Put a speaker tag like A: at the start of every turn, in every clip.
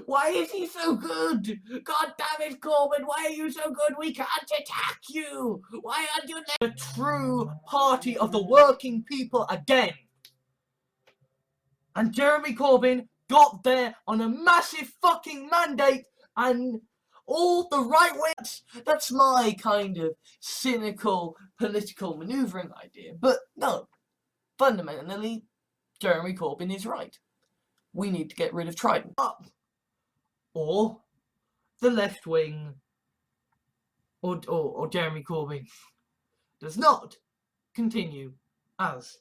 A: Why is he so good? God damn it, Corbyn, why are you so good? We can't attack you. Why aren't you the true party of the working people again? And Jeremy Corbyn got there on a massive fucking mandate and all the right way. That's my kind of cynical political manoeuvring idea. But no, fundamentally, Jeremy Corbyn is right. We need to get rid of Trident. Up. Or the left wing, or Jeremy Corbyn does not continue as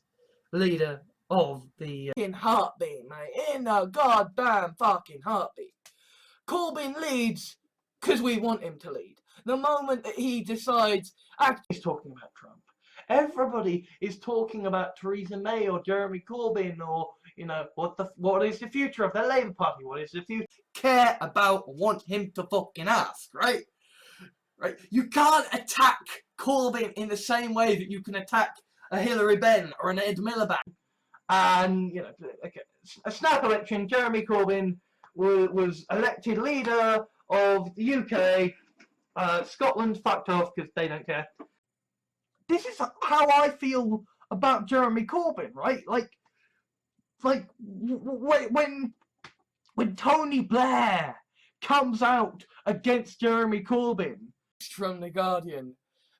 A: leader of the in heartbeat, mate, in a goddamn fucking heartbeat. Corbyn leads because we want him to lead. The moment that he decides, he's talking about Trump. Everybody is talking about Theresa May or Jeremy Corbyn or, you know, what is the future of the Labour Party? What is the future? Care about or want him to fucking ask, right? Right? You can't attack Corbyn in the same way that you can attack a Hillary Benn or an Ed Miliband. And, you know, a snap election, Jeremy Corbyn was elected leader of the UK. Scotland fucked off because they don't care. This is how I feel about Jeremy Corbyn, right? Like when Tony Blair comes out against Jeremy Corbyn from The Guardian,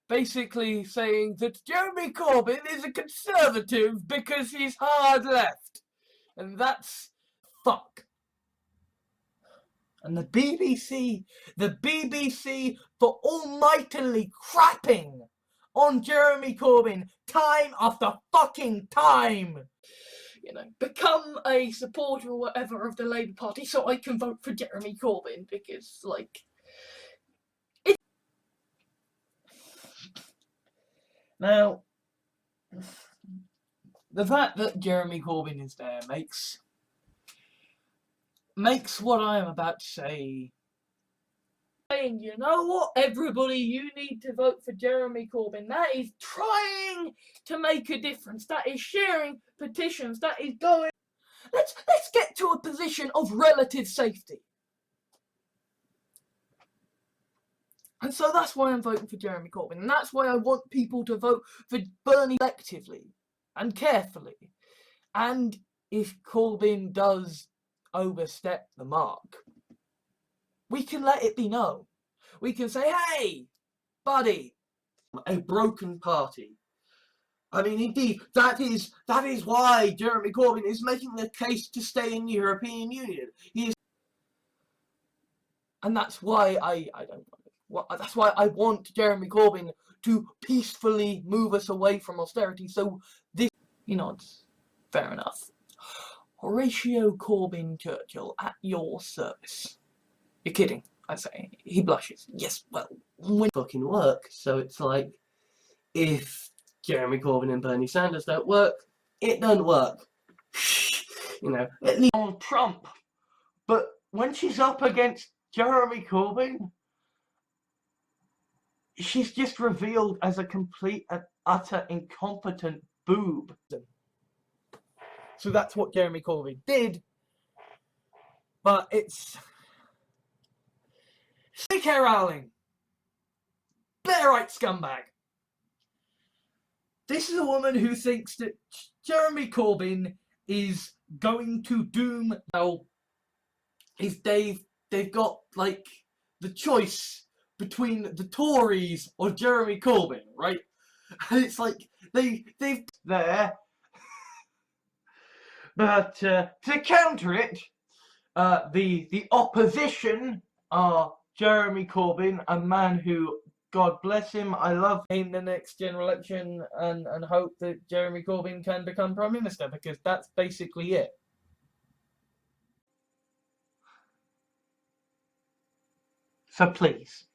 A: basically saying that Jeremy Corbyn is a conservative because he's hard left. And that's fuck. And the BBC for almightily crapping on Jeremy Corbyn time after fucking time. You know, become a supporter or whatever of the Labour Party so I can vote for Jeremy Corbyn because, like, now, the fact that Jeremy Corbyn is there makes what I am about to say. Saying, you know what, everybody, you need to vote for Jeremy Corbyn. That is trying to make a difference. That is sharing petitions. That is going. Let's get to a position of relative safety. And so that's why I'm voting for Jeremy Corbyn. And that's why I want people to vote for Bernie selectively and carefully. And if Corbyn does overstep the mark, we can let it be known. We can say, hey, buddy, a broken party. I mean, indeed, that is why Jeremy Corbyn is making the case to stay in the European Union. And that's why that's why I want Jeremy Corbyn to peacefully move us away from austerity. So this, you know, it's fair enough. Horatio Corbyn Churchill at your service. You're kidding, I say. He blushes. Yes, well, when fucking work. So it's like, if Jeremy Corbyn and Bernie Sanders don't work, it don't work. You know, at least on Trump. But when she's up against Jeremy Corbyn, she's just revealed as a complete and utter incompetent boob. So that's what Jeremy Corbyn did. But it's J.K. Rowling, Blairite scumbag. This is a woman who thinks that Jeremy Corbyn is going to doom. Now, if they've got like the choice between the Tories or Jeremy Corbyn, right? And it's like they've there. But to counter it, the opposition are Jeremy Corbyn, a man who, God bless him, I love in the next general election and hope that Jeremy Corbyn can become Prime Minister, because that's basically it. So please,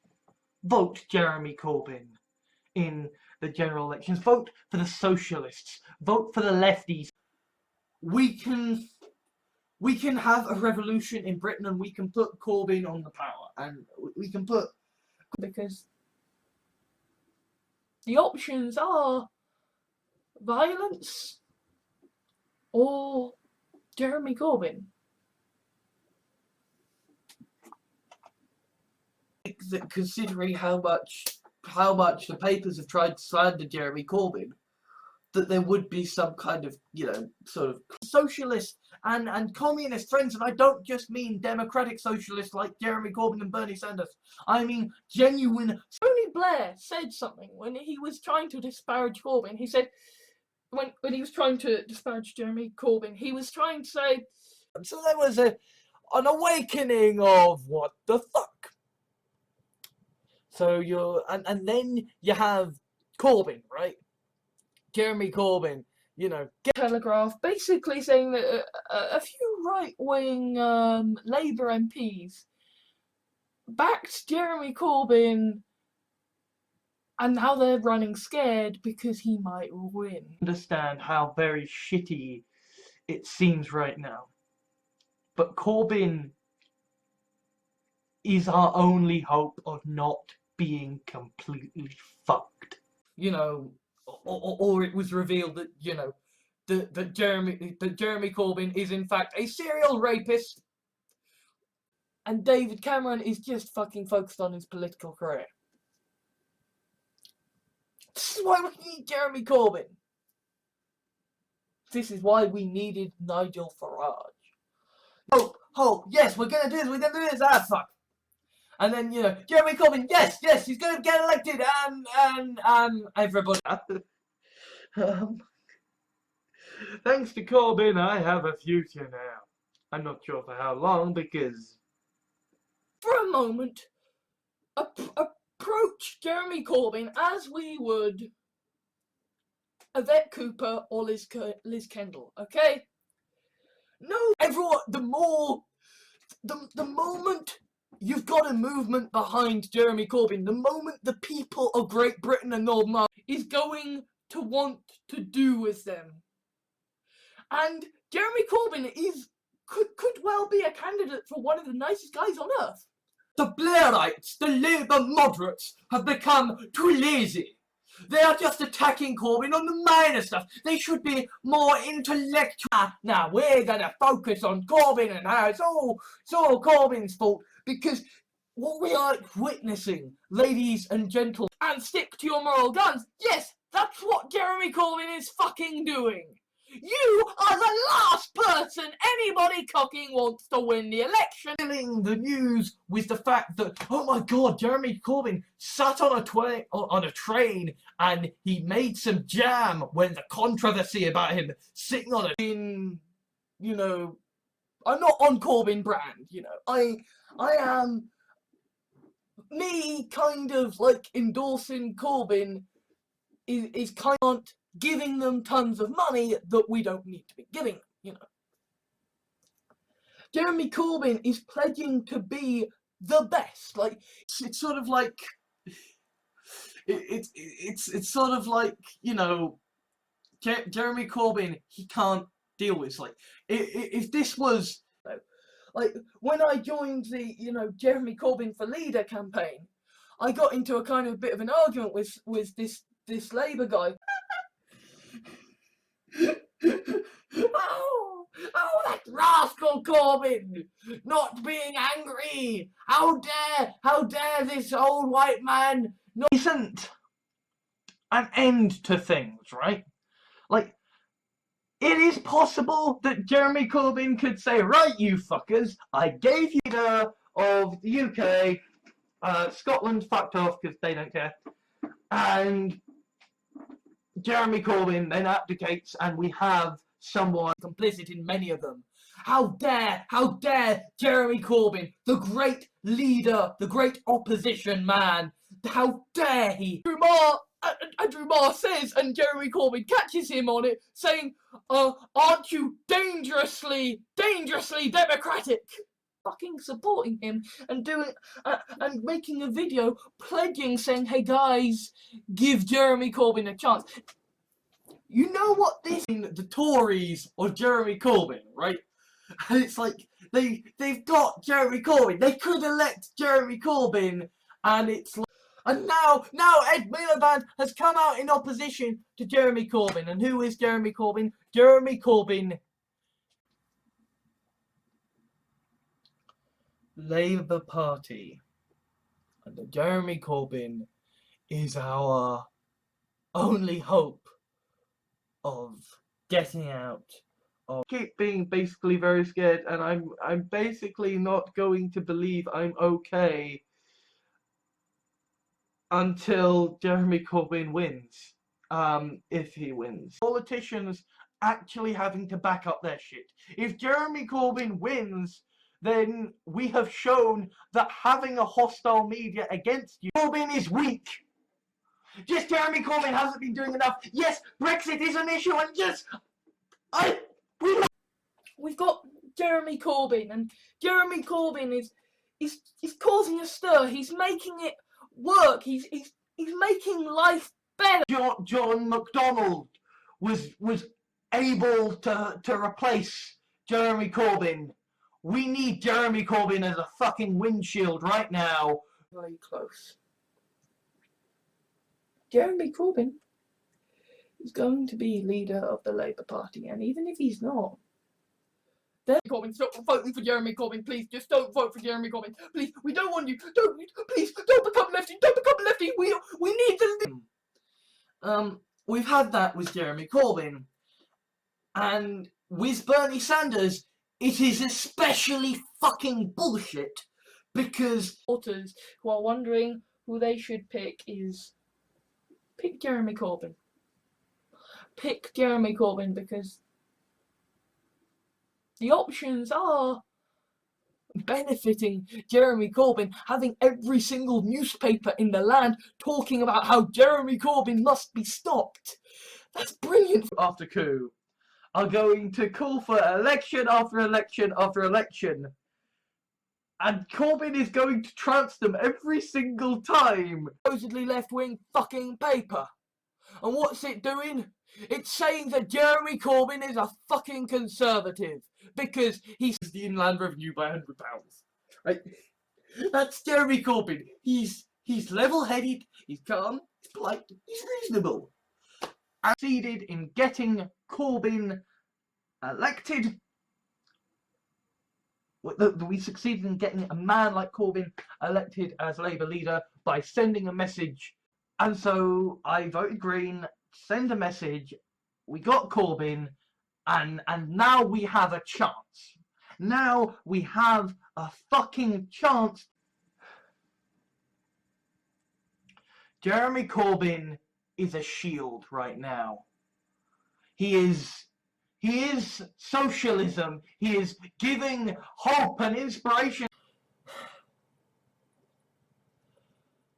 A: vote Jeremy Corbyn in the general elections. Vote for the socialists. Vote for the lefties. We can have a revolution in Britain and we can put Corbyn on the power. And we can put... Because the options are violence or Jeremy Corbyn. That considering how much the papers have tried to slander Jeremy Corbyn, that there would be some kind of, sort of socialist and communist friends, and I don't just mean democratic socialists like Jeremy Corbyn and Bernie Sanders. I mean genuine. Tony Blair said something when he was trying to disparage Corbyn. He said, when he was trying to disparage Jeremy Corbyn, he was trying to say, so there was an awakening of what the fuck. So and then you have Corbyn, right? Jeremy Corbyn, Telegraph, basically saying that a few right-wing Labour MPs backed Jeremy Corbyn and now they're running scared because he might win. Understand how very shitty it seems right now. But Corbyn is our only hope of not being completely fucked. Or it was revealed that, that Jeremy Corbyn is in fact a serial rapist, and David Cameron is just fucking focused on his political career. This is why we need Jeremy Corbyn. This is why we needed Nigel Farage. Hope, yes, we're gonna do this, fuck. And then, Jeremy Corbyn, yes, he's gonna get elected, and everybody. Thanks to Corbyn, I have a future now. I'm not sure for how long, because... For a moment, approach Jeremy Corbyn as we would Yvette Cooper or Liz Kendall, okay? No, everyone, the moment you've got a movement behind Jeremy Corbyn, the moment the people of Great Britain and Northern Ireland is going to want to do with them. And Jeremy Corbyn could well be a candidate for one of the nicest guys on earth. The Blairites, the Labour moderates, have become too lazy. They are just attacking Corbyn on the minor stuff. They should be more intellectual. Now we're gonna focus on Corbyn and how it's all Corbyn's fault, because what we are witnessing, ladies and gentlemen, and stick to your moral guns, yes, that's what Jeremy Corbyn is fucking doing. You are the last person anybody cocking wants to win the election. Filling the news with the fact that, oh my god, Jeremy Corbyn sat on a train and he made some jam, when the controversy about him sitting on I'm not on Corbyn brand, I am me kind of like endorsing Corbyn is kind of giving them tons of money that we don't need to be giving them, Jeremy Corbyn is pledging to be the best. Like, it's sort of like, it's sort of like, Jeremy Corbyn, he can't deal with, like, if this was, like, when I joined the, Jeremy Corbyn for Leader campaign, I got into a kind of bit of an argument with this Labour guy. Oh, that rascal Corbyn, not being angry. How dare this old white man not... Isn't an end to things, right? Like, it is possible that Jeremy Corbyn could say, right, you fuckers, I gave you the of the UK, Scotland fucked off because they don't care, and Jeremy Corbyn then abdicates, and we have someone complicit in many of them. How dare Jeremy Corbyn, the great leader, the great opposition man, how dare he? Andrew Marr says, and Jeremy Corbyn catches him on it, saying, aren't you dangerously democratic? Fucking supporting him and doing and making a video pledging, saying, hey guys, give Jeremy Corbyn a chance. You know what this is? The Tories or Jeremy Corbyn, right? And it's like they've got Jeremy Corbyn. They could elect Jeremy Corbyn, and it's like, and now Ed Miliband has come out in opposition to Jeremy Corbyn. And who is Jeremy Corbyn? Jeremy Corbyn Labour Party under Jeremy Corbyn is our only hope of getting out. Keep being basically very scared, and I'm basically not going to believe I'm okay until Jeremy Corbyn wins. If he wins. Politicians actually having to back up their shit. If Jeremy Corbyn wins, then we have shown that having a hostile media against you, Corbyn is weak. Just Jeremy Corbyn hasn't been doing enough. Yes, Brexit is an issue, and yes, we've got Jeremy Corbyn, and Jeremy Corbyn is causing a stir. He's making it work. He's making life better. John McDonnell was able to replace Jeremy Corbyn. We need Jeremy Corbyn as a fucking windshield right now. Very close. Jeremy Corbyn is going to be leader of the Labour Party, and even if he's not, then Corbyn, stop voting for Jeremy Corbyn, please. Just don't vote for Jeremy Corbyn, please. We don't want you. Please don't become lefty. Don't become lefty. We need to. We've had that with Jeremy Corbyn, and with Bernie Sanders, it is especially fucking bullshit because voters who are wondering who they should pick pick Jeremy Corbyn. Pick Jeremy Corbyn because the options are benefiting Jeremy Corbyn, having every single newspaper in the land talking about how Jeremy Corbyn must be stopped. That's brilliant. After coup are going to call for election after election after election, and Corbyn is going to trounce them every single time. Supposedly left-wing fucking paper. And what's it doing? It's saying that Jeremy Corbyn is a fucking conservative because he's the inland revenue by £100. Right? That's Jeremy Corbyn. He's level-headed, he's calm, he's polite, he's reasonable. And succeeded in getting Corbyn elected. We succeeded in getting a man like Corbyn elected as Labour leader by sending a message. And so I voted Green, send a message, we got Corbyn, and now we have a chance. Now we have a fucking chance. Jeremy Corbyn is a shield right now. He is socialism. He is giving hope and inspiration.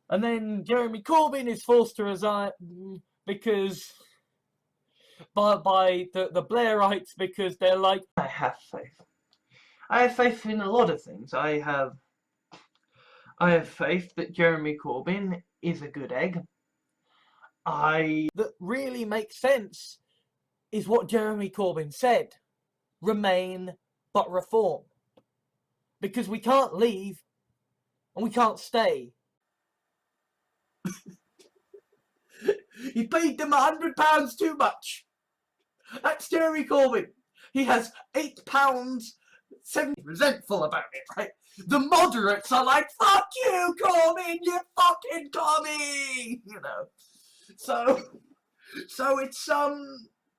A: And then Jeremy Corbyn is forced to resign because by the Blairites, because they're like, I have faith. I have faith in a lot of things. I have faith that Jeremy Corbyn is a good egg. That really makes sense is what Jeremy Corbyn said. Remain but reform. Because we can't leave and we can't stay. He paid them £100 too much. That's Jeremy Corbyn. He has £8.70. Resentful about it, right? The moderates are like, fuck you, Corbyn, you fucking commie, you know. So it's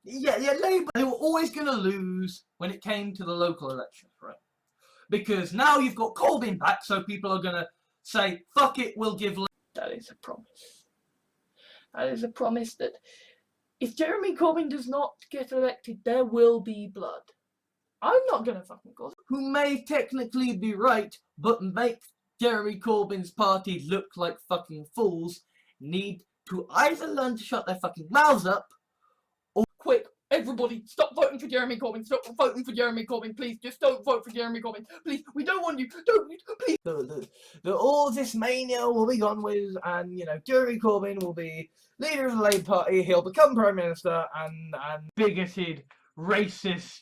A: yeah, Labour, they were always gonna lose when it came to the local elections, right? Because now you've got Corbyn back, so people are gonna say, fuck it, we'll give. That is a promise. That is a promise that if Jeremy Corbyn does not get elected, there will be blood. I'm not gonna fucking cause it. Who may technically be right, but make Jeremy Corbyn's party look like fucking fools, need to either learn to shut their fucking mouths up, or quick, everybody, stop voting for Jeremy Corbyn, stop voting for Jeremy Corbyn, please, just don't vote for Jeremy Corbyn, please, we don't want you, please. All this mania will be gone with, and, you know, Jeremy Corbyn will be leader of the Labour Party, he'll become Prime Minister, and bigoted, racist,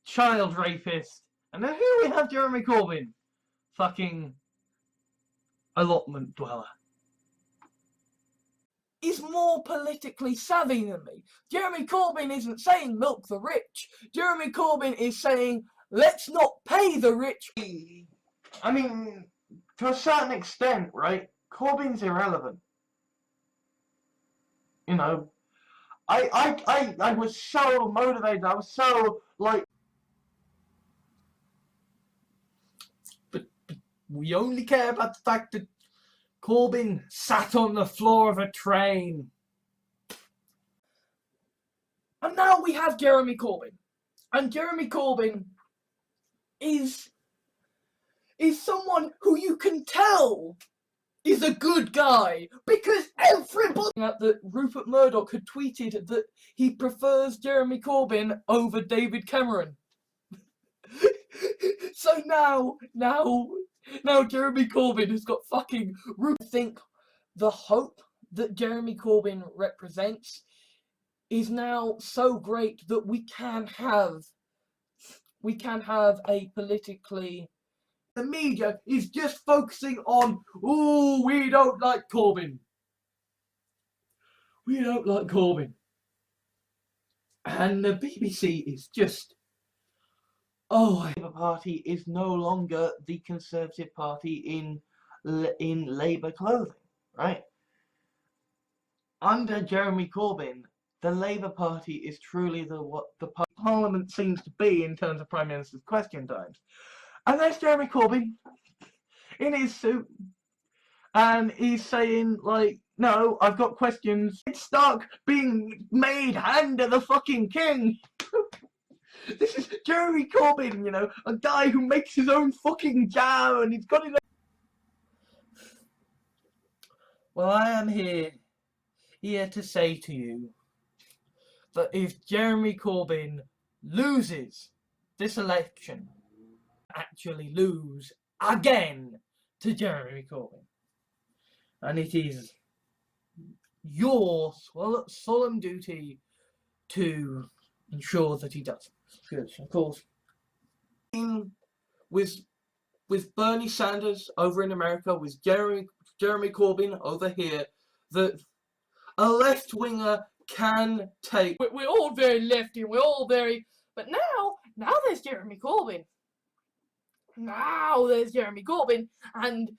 A: child rapist, and then here we have Jeremy Corbyn, fucking allotment dweller. He's more politically savvy than me. Jeremy Corbyn isn't saying milk the rich. Jeremy Corbyn is saying let's not pay the rich. I mean, to a certain extent, right? Corbyn's irrelevant. You know, I was so motivated. I was so like. But we only care about the fact that Corbyn sat on the floor of a train. And now we have Jeremy Corbyn. And Jeremy Corbyn is someone who you can tell is a good guy, because everybody that Rupert Murdoch had tweeted that he prefers Jeremy Corbyn over David Cameron. So now Jeremy Corbyn has got fucking Rupert. I think the hope that Jeremy Corbyn represents is now so great that we can have a politically. The media is just focusing on, oh, we don't like Corbyn. We don't like Corbyn. And the BBC is just, oh, the Labour Party is no longer the Conservative Party in Labour clothing, right? Under Jeremy Corbyn, the Labour Party is truly what the Parliament seems to be in terms of Prime Minister's question times. And there's Jeremy Corbyn in his suit, and he's saying, like, no, I've got questions. It's Stark being made hand of the fucking king. This is Jeremy Corbyn, you know, a guy who makes his own fucking jam, and he's got his own. Well, I am here to say to you that if Jeremy Corbyn loses this election, actually lose again to Jeremy Corbyn, and it is your solemn duty to ensure that he does. Good, of course. With Bernie Sanders over in America, with Jeremy Corbyn over here, that a left-winger can take. We're all very lefty, we're all very. But now there's Jeremy Corbyn. Now there's Jeremy Corbyn, and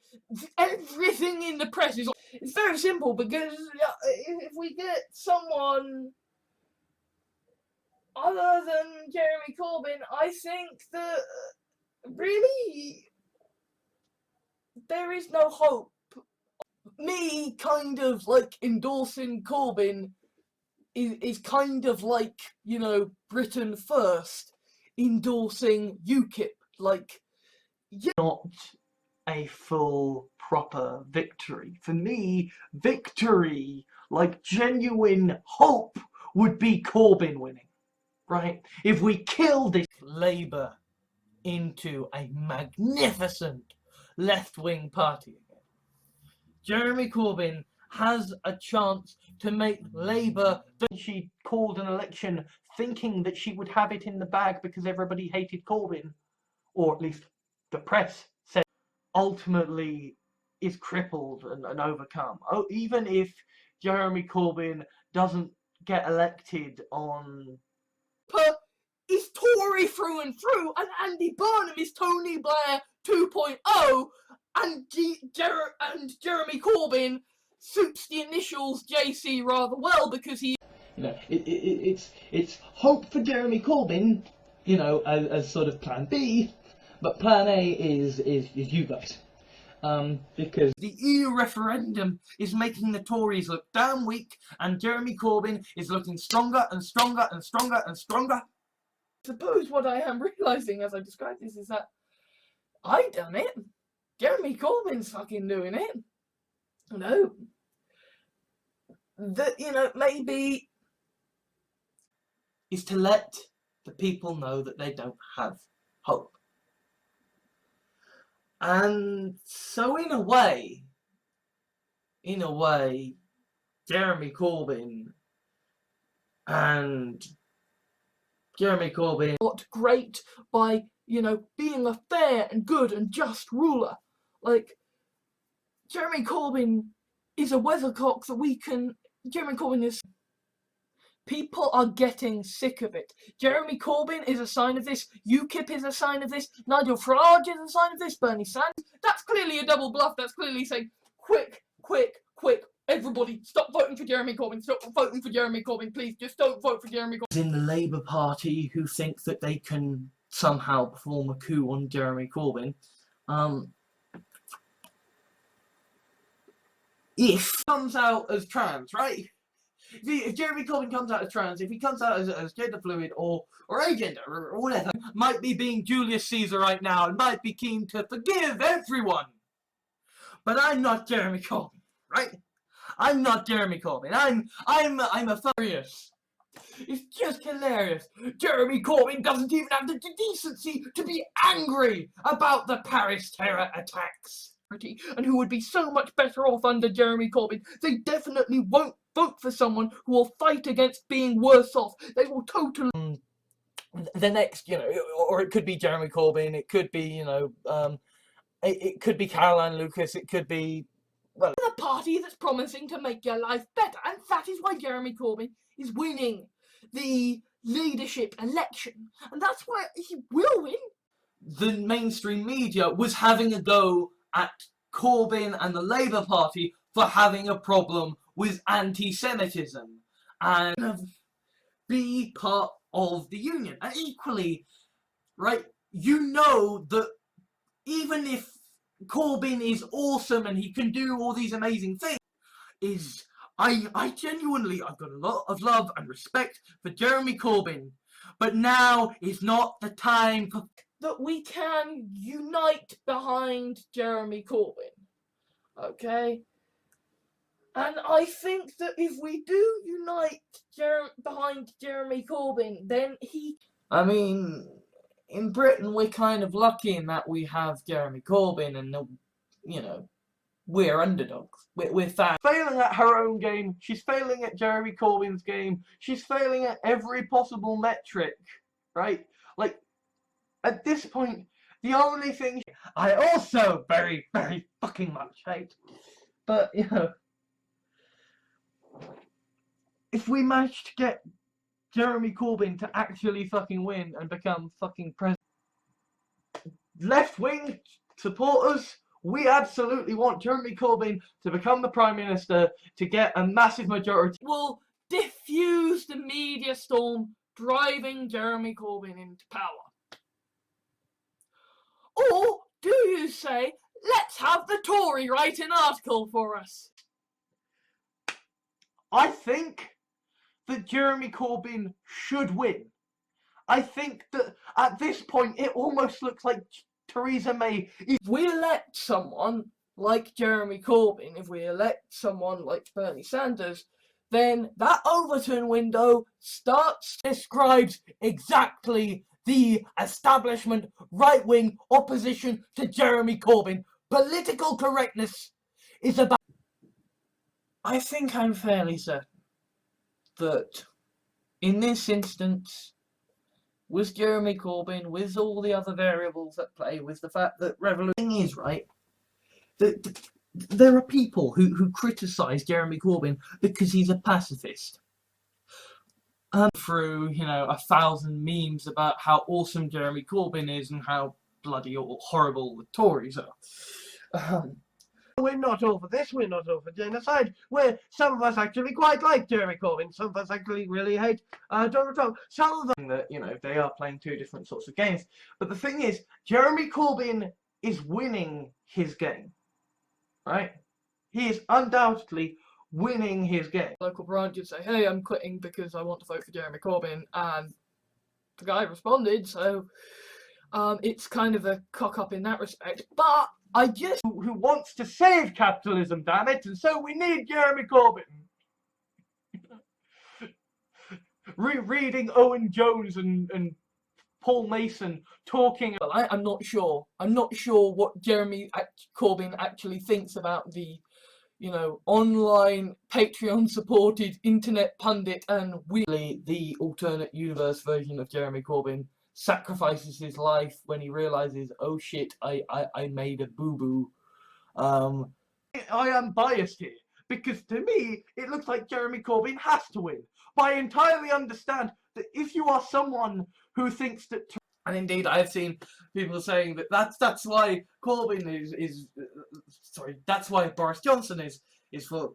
A: everything in the press is. It's very simple, because if we get someone other than Jeremy Corbyn, I think that really there is no hope. Me kind of like endorsing Corbyn is kind of like, you know, Britain First endorsing UKIP. Like, not a full proper victory. For me, victory, like genuine hope, would be Corbyn winning, right? If we kill this Labour into a magnificent left-wing party again, Jeremy Corbyn has a chance to make Labour. She called an election thinking that she would have it in the bag because everybody hated Corbyn, or at least the press said, ultimately is crippled and overcome. Oh, even if Jeremy Corbyn doesn't get elected on. Is Tory through and through, and Andy Burnham is Tony Blair 2.0, and Jeremy Corbyn suits the initials JC rather well, because he, you know, it's hope for Jeremy Corbyn, you know, as sort of plan B, but plan A is you guys. Because the EU referendum is making the Tories look damn weak, and Jeremy Corbyn is looking stronger and stronger and stronger and stronger. I suppose what I am realising as I describe this is that I done it. Jeremy Corbyn's fucking doing it. No. That, you know, maybe is to let the people know that they don't have hope. And so in a way, Jeremy Corbyn got great by, you know, being a fair and good and just ruler. Like, Jeremy Corbyn is a weathercock that we can. Jeremy Corbyn is. People are getting sick of it. Jeremy Corbyn is a sign of this. UKIP is a sign of this. Nigel Farage is a sign of this. Bernie Sanders. That's clearly a double bluff. That's clearly saying, quick, everybody, stop voting for Jeremy Corbyn. Stop voting for Jeremy Corbyn, please. Just don't vote for Jeremy Corbyn. In the Labour Party, who think that they can somehow perform a coup on Jeremy Corbyn. If he comes out as trans, right? If Jeremy Corbyn comes out as trans, if he comes out as gender fluid or agender or whatever, might be being Julius Caesar right now and might be keen to forgive everyone. But I'm not Jeremy Corbyn, right? I'm not Jeremy Corbyn. I'm a furious. It's just hilarious. Jeremy Corbyn doesn't even have the decency to be angry about the Paris terror attacks. And who would be so much better off under Jeremy Corbyn. They definitely won't vote for someone who will fight against being worse off. They will totally... the next, or it could be Jeremy Corbyn, it could be, it could be Caroline Lucas, it could be, well, a party that's promising to make your life better. And that is why Jeremy Corbyn is winning the leadership election. And that's why he will win. The mainstream media was having a go at Corbyn and the Labour Party for having a problem with anti-Semitism and be part of the union. And equally, right, that even if Corbyn is awesome and he can do all these amazing things, I genuinely, I've got a lot of love and respect for Jeremy Corbyn, but now is not the time for... that we can unite behind Jeremy Corbyn, okay? And I think that if we do unite behind Jeremy Corbyn, then I mean, in Britain we're kind of lucky in that we have Jeremy Corbyn and, we're underdogs. We're fans. Failing at her own game, she's failing at Jeremy Corbyn's game, she's failing at every possible metric, right? Like, at this point, the only thing I also very, very fucking much hate, but, if we manage to get Jeremy Corbyn to actually fucking win and become fucking president, left-wing supporters, we absolutely want Jeremy Corbyn to become the Prime Minister, to get a massive majority. Will diffuse the media storm driving Jeremy Corbyn into power. Or do you say, let's have the Tory write an article for us? I think that Jeremy Corbyn should win. I think that at this point it almost looks like Theresa May... If we elect someone like Jeremy Corbyn, if we elect someone like Bernie Sanders, then that Overton window describes exactly the establishment right-wing opposition to Jeremy Corbyn. Political correctness is about... I think I'm fairly certain that in this instance, with Jeremy Corbyn, with all the other variables at play, with the fact that revolution is right, that there are people who criticise Jeremy Corbyn because he's a pacifist. Through, 1,000 memes about how awesome Jeremy Corbyn is and how bloody horrible the Tories are. We're not all for this, we're not all for genocide. Some of us actually quite like Jeremy Corbyn, some of us actually really hate Donald Trump. Some of them, that, they are playing two different sorts of games. But the thing is, Jeremy Corbyn is winning his game, right? He is undoubtedly winning his game. Local branches say, hey, I'm quitting because I want to vote for Jeremy Corbyn, and the guy responded, so it's kind of a cock-up in that respect. But I just... who wants to save capitalism, damn it, and so we need Jeremy Corbyn. Reading Owen Jones and Paul Mason talking... Well, I'm not sure. I'm not sure what Jeremy Corbyn actually thinks about the, online Patreon-supported internet pundit and really the alternate universe version of Jeremy Corbyn sacrifices his life when he realizes, oh shit, I made a boo-boo. I am biased here, Because to me, it looks like Jeremy Corbyn has to win. But I entirely understand that if you are someone who thinks that... And indeed, I've seen people saying that that's why Corbyn is sorry, that's why Boris Johnson is for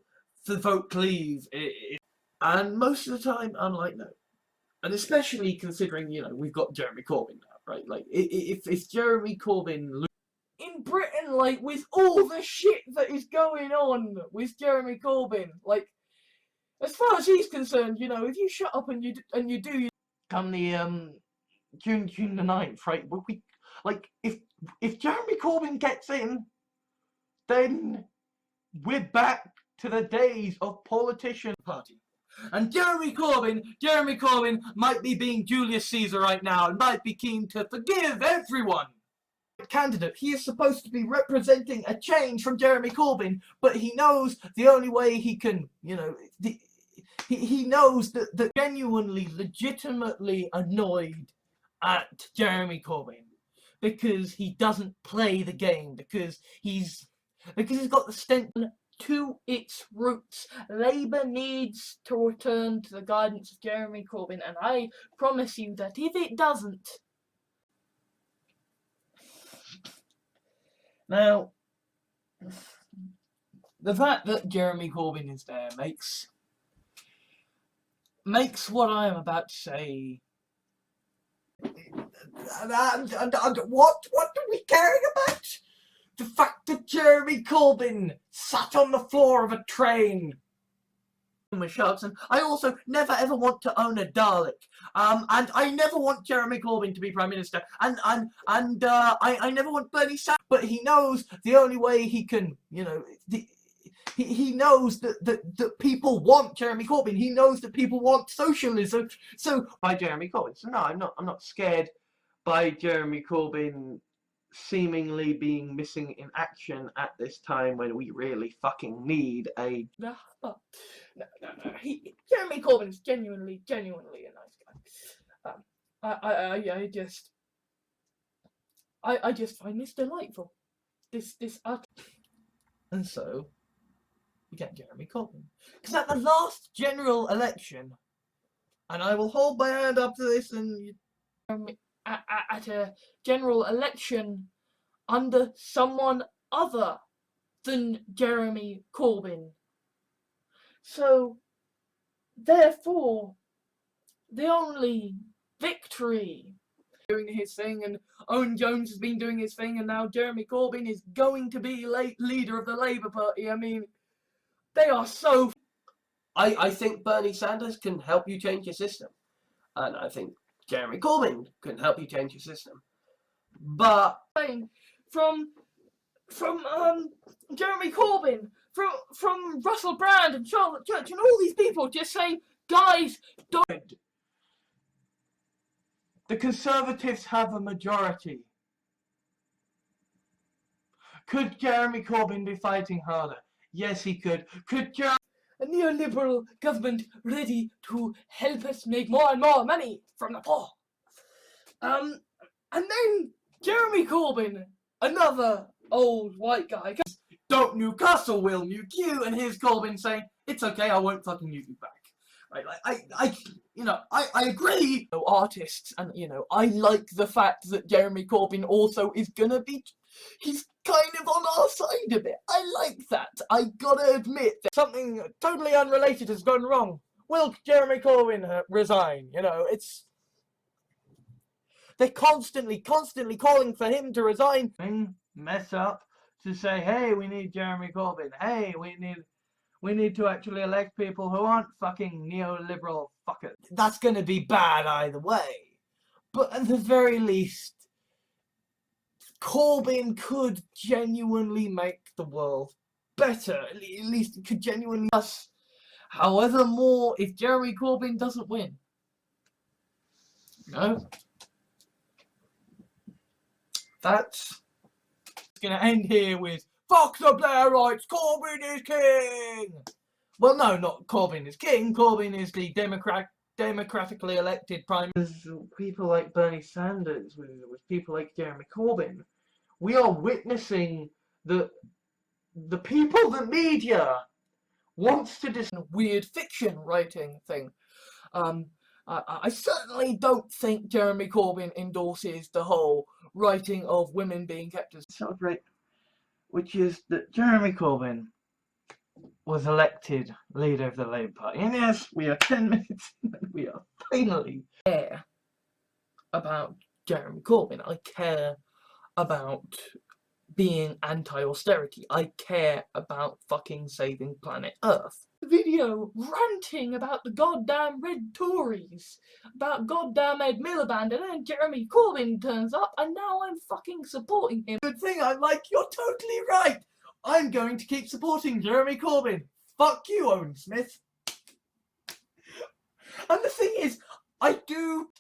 A: vote leave. And most of the time, I'm like, no. And especially considering, you know, we've got Jeremy Corbyn now, right? Like, if Jeremy Corbyn... In Britain, like, with all the shit that is going on with Jeremy Corbyn, like, as far as he's concerned, you know, if you shut up and you do... Come the, June the 9th, right? We like, if Jeremy Corbyn gets in, then we're back to the days of politician party. And Jeremy Corbyn might be being Julius Caesar right now and might be keen to forgive everyone. Candidate, he is supposed to be representing a change from Jeremy Corbyn, but he knows the only way he can, you know, he knows that genuinely, legitimately annoyed at Jeremy Corbyn because he doesn't play the game, because he's got the stent to its roots. Labour needs to return to the guidance of Jeremy Corbyn, and I promise you that if it doesn't... Now, the fact that Jeremy Corbyn is there makes what I am about to say... And what are we caring about? The fact that Jeremy Corbyn sat on the floor of a train with sharks, and I also never ever want to own a Dalek. And I never want Jeremy Corbyn to be Prime Minister, and I never want Bernie Sanders. But he knows the only way he can, you know, he knows that people want Jeremy Corbyn. He knows that people want socialism. So by Jeremy Corbyn. So no, I'm not scared by Jeremy Corbyn seemingly being missing in action at this time when we really fucking need a... No. Jeremy Corbyn is genuinely a nice guy. I just find this delightful. And so we get Jeremy Corbyn. Because at the last general election, and I will hold my hand up to this, and at a general election under someone other than Jeremy Corbyn. So, therefore, the only victory... doing his thing, and Owen Jones has been doing his thing, and now Jeremy Corbyn is going to be leader of the Labour Party. I mean, they are so... I think Bernie Sanders can help you change your system. And I think Jeremy Corbyn can help you change your system. But... From Jeremy Corbyn, from Russell Brand and Charlotte Church and all these people just saying, guys, don't... The Conservatives have a majority. Could Jeremy Corbyn be fighting harder? Yes, he could. Could a neoliberal government ready to help us make more and more money from the poor? And then Jeremy Corbyn, another old white guy, don't Newcastle will nuke you, and here's Corbyn saying, it's okay, I won't fucking nuke you back. Right, like, I agree. Artists, and, you know, I like the fact that Jeremy Corbyn also is gonna be, he's kind of on our side of it. I like that. I gotta admit that something totally unrelated has gone wrong. Will Jeremy Corbyn resign? You know, it's... They're constantly calling for him to resign. Mess up to say, hey, we need Jeremy Corbyn. Hey, we need to actually elect people who aren't fucking neoliberal fuckers. That's gonna be bad either way. But at the very least, Corbyn could genuinely make the world better. At least it could genuinely... However more, if Jeremy Corbyn doesn't win. No. That's gonna end here with fuck the Blairites, Corbyn is king! Well, no, not Corbyn is king. Corbyn is the democratically elected prime minister. With people like Bernie Sanders, with people like Jeremy Corbyn, we are witnessing the people, the media, wants to do weird fiction writing thing. I certainly don't think Jeremy Corbyn endorses the whole writing of women being kept as celebrate, which is that Jeremy Corbyn was elected leader of the Labour Party. And yes, we are 10 minutes in and we are finally care about Jeremy Corbyn. I care about being anti-austerity. I care about fucking saving planet Earth. Video ranting about the goddamn Red Tories, about goddamn Ed Miliband, and then Jeremy Corbyn turns up, and now I'm fucking supporting him. Good thing I'm like, you're totally right! I'm going to keep supporting Jeremy Corbyn. Fuck you, Owen Smith. And the thing is,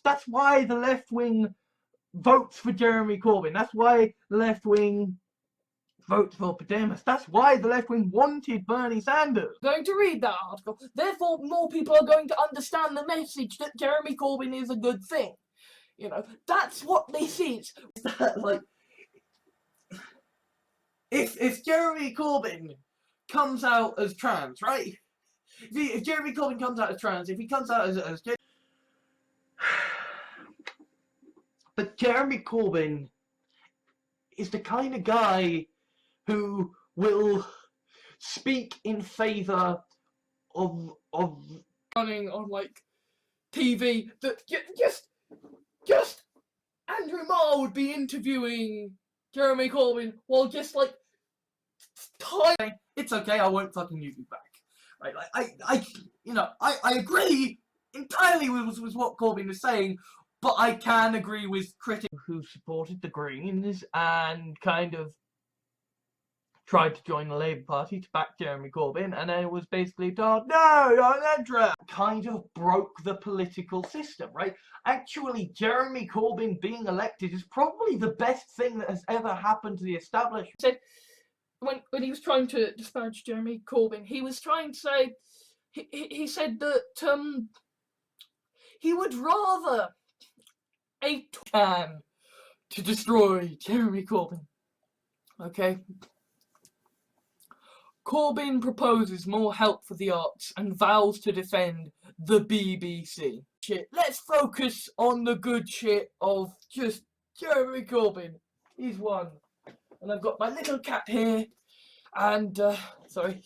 A: that's why the left wing votes for Jeremy Corbyn. That's why the left wing votes for Podemos. That's why the left wing wanted Bernie Sanders. I'm going to read that article. Therefore, more people are going to understand the message that Jeremy Corbyn is a good thing. You know, that's what this is. Like, if Jeremy Corbyn comes out as trans, right? If Jeremy Corbyn comes out as trans, if he comes out as but Jeremy Corbyn is the kind of guy who will speak in favour of running on like TV that just Andrew Marr would be interviewing Jeremy Corbyn while just like it's okay, I won't fucking use you back. Right? Like I agree entirely with what Corbyn was saying, but I can agree with critics who supported the Greens and kind of tried to join the Labour Party to back Jeremy Corbyn, and then it was basically told, no, you're an entrant. Kind of broke the political system, right? Actually, Jeremy Corbyn being elected is probably the best thing that has ever happened to the establishment. He said, when he was trying to disparage Jeremy Corbyn, he was trying to say, he said that he would rather a can to destroy Jeremy Corbyn. Okay? Corbyn proposes more help for the arts and vows to defend the BBC. Shit. Let's focus on the good shit of just Jeremy Corbyn. He's won. And I've got my little cat here. And, sorry.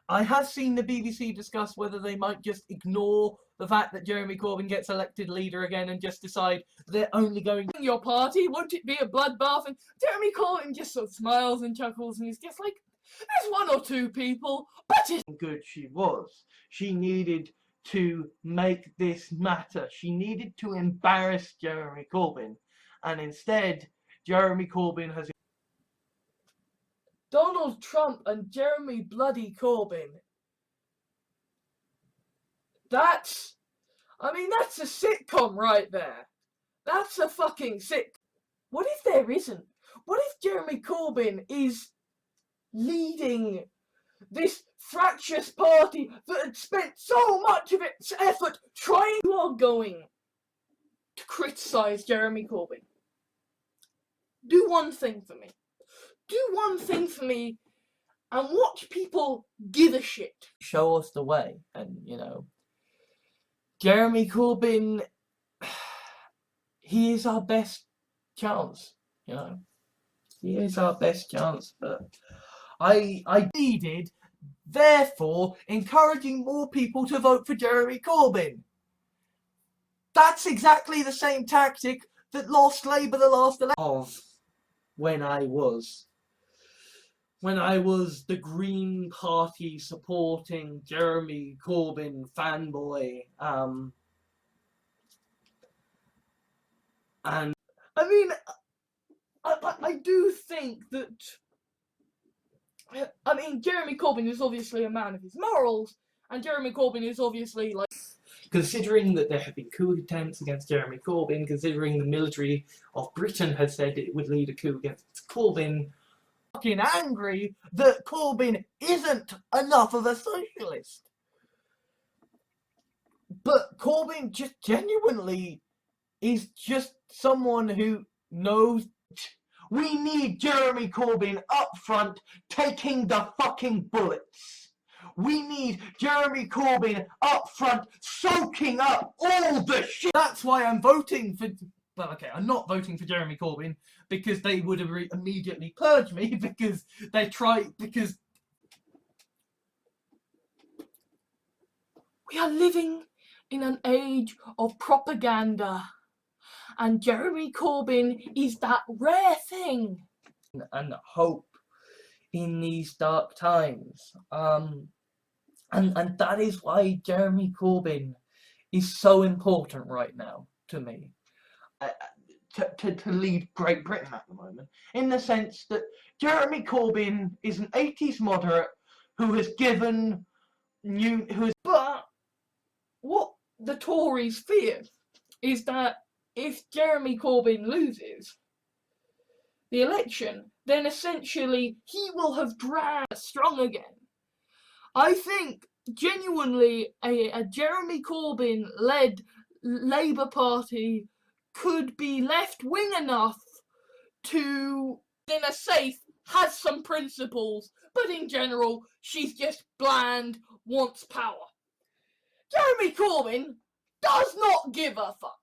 A: I have seen the BBC discuss whether they might just ignore the fact that Jeremy Corbyn gets elected leader again and just decide they're only going to your party. Won't it be a bloodbath? And Jeremy Corbyn just sort of smiles and chuckles and he's just like, there's one or two people, but it's good she was. She needed to make this matter. She needed to embarrass Jeremy Corbyn. And instead, Jeremy Corbyn has Donald Trump and Jeremy bloody Corbyn. That's a sitcom right there. That's a fucking sitcom. What if there isn't? What if Jeremy Corbyn is leading this fractious party that had spent so much of its effort trying? You are going to criticise Jeremy Corbyn. Do one thing for me. Do one thing for me and watch people give a shit. Show us the way. And, you know, Jeremy Corbyn, he is our best chance, you know. He is our best chance, but I needed, therefore, encouraging more people to vote for Jeremy Corbyn. That's exactly the same tactic that lost Labour the last election. Of when I was the Green Party supporting Jeremy Corbyn fanboy, and I mean, I do think that, I mean, Jeremy Corbyn is obviously a man of his morals, and Jeremy Corbyn is obviously, like, considering that there have been coup attempts against Jeremy Corbyn, considering the military of Britain has said it would lead a coup against Corbyn, fucking angry that Corbyn isn't enough of a socialist. But Corbyn just genuinely is just someone who knows. We need Jeremy Corbyn up front taking the fucking bullets. We need Jeremy Corbyn up front, soaking up all the shit. That's why I'm voting for... Well, okay, I'm not voting for Jeremy Corbyn, because they would have immediately purged me, because they because... We are living in an age of propaganda, and Jeremy Corbyn is that rare thing. And hope in these dark times. And that is why Jeremy Corbyn is so important right now to me. To lead Great Britain at the moment. In the sense that Jeremy Corbyn is an 80s moderate who has given But what the Tories fear is that if Jeremy Corbyn loses the election, then essentially he will have dragged strong again. I think genuinely a Jeremy Corbyn-led Labour Party could be left-wing enough to, in a safe, has some principles, but in general, she's just bland, wants power. Jeremy Corbyn does not give a fuck.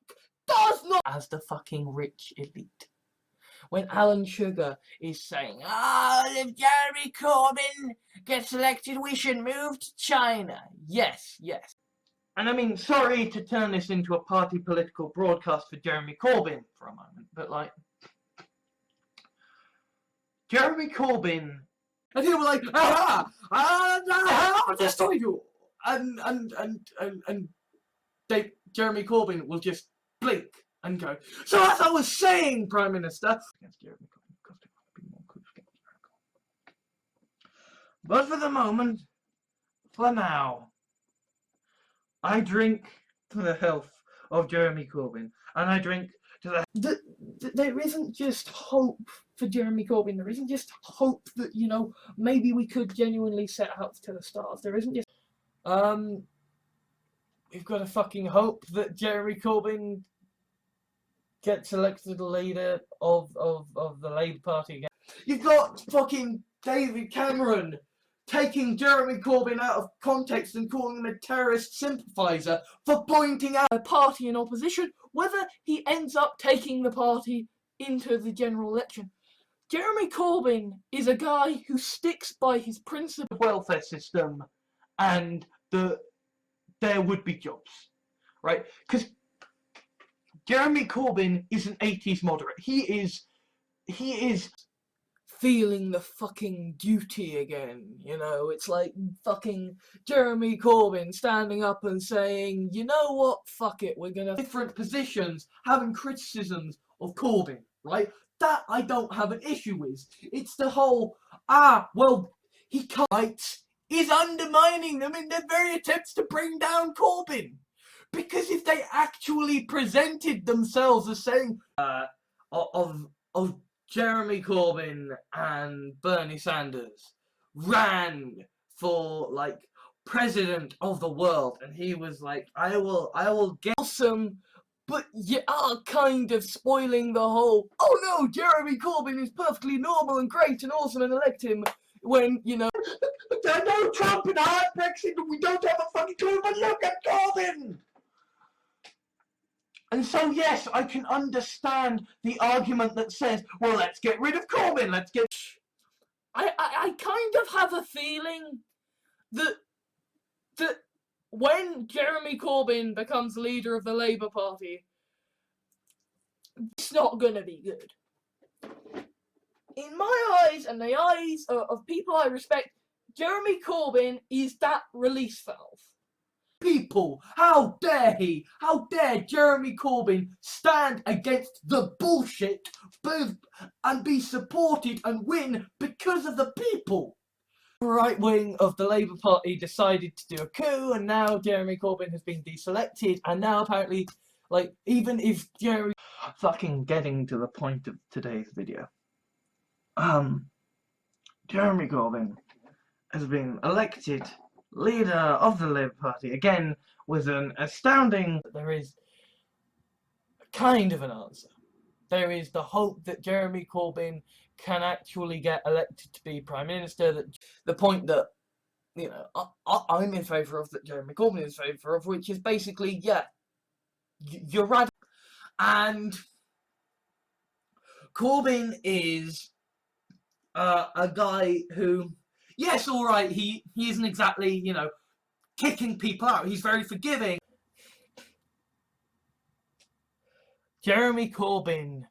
A: Does not. As the fucking rich elite. When Alan Sugar is saying, if Jeremy Corbyn gets elected, we should move to China. Yes, yes. And I mean, sorry to turn this into a party political broadcast for Jeremy Corbyn for a moment, but like, Jeremy Corbyn, and people were like, I'll destroy you, and Jeremy Corbyn will just blink and go, so as I was saying, Prime Minister, against Jeremy Corbyn, because there might be more coups against Jeremy Corbyn. But for the moment, for now, I drink to the health of Jeremy Corbyn, and I drink to the... There isn't just hope for Jeremy Corbyn, there isn't just hope that, you know, maybe we could genuinely set out to the stars. There isn't just... We've got to fucking hope that Jeremy Corbyn gets elected leader of the Labour Party again. You've got fucking David Cameron taking Jeremy Corbyn out of context and calling him a terrorist sympathiser for pointing out a party in opposition, whether he ends up taking the party into the general election. Jeremy Corbyn is a guy who sticks by his principle welfare system and there would be jobs, right? Because Jeremy Corbyn is an 80s moderate. He is feeling the fucking duty again, you know. It's like fucking Jeremy Corbyn standing up and saying, you know what, fuck it, we're gonna different positions, having criticisms of Corbyn, right? That I don't have an issue with. It's the whole, well, he can't, is undermining them in their very attempts to bring down Corbyn. Because if they actually presented themselves as saying, of Jeremy Corbyn and Bernie Sanders ran for, like, president of the world, and he was like, I will get some, but you are kind of spoiling the whole, oh no, Jeremy Corbyn is perfectly normal and great and awesome and elect him, when, you know, no Trump and hard Brexit, we don't have a fucking clue, but look at Corbyn! And so, yes, I can understand the argument that says, well, let's get rid of Corbyn, let's get... I kind of have a feeling that when Jeremy Corbyn becomes leader of the Labour Party, it's not going to be good. In my eyes, and the eyes of people I respect, Jeremy Corbyn is that release valve. People, how dare he, how dare Jeremy Corbyn stand against the bullshit and be supported and win because of the people. The right wing of the Labour Party decided to do a coup, and now Jeremy Corbyn has been deselected, and now apparently, like, even if Jeremy... Fucking getting to the point of today's video. Jeremy Corbyn has been elected leader of the Labour Party, again, with an astounding... There is kind of an answer. There is the hope that Jeremy Corbyn can actually get elected to be Prime Minister. That the point that you know, I'm in favour of, that Jeremy Corbyn is in favour of, which is basically, yeah, you're right. And Corbyn is a guy who, yes, all right, he isn't exactly, you know, kicking people out. He's very forgiving. Jeremy Corbyn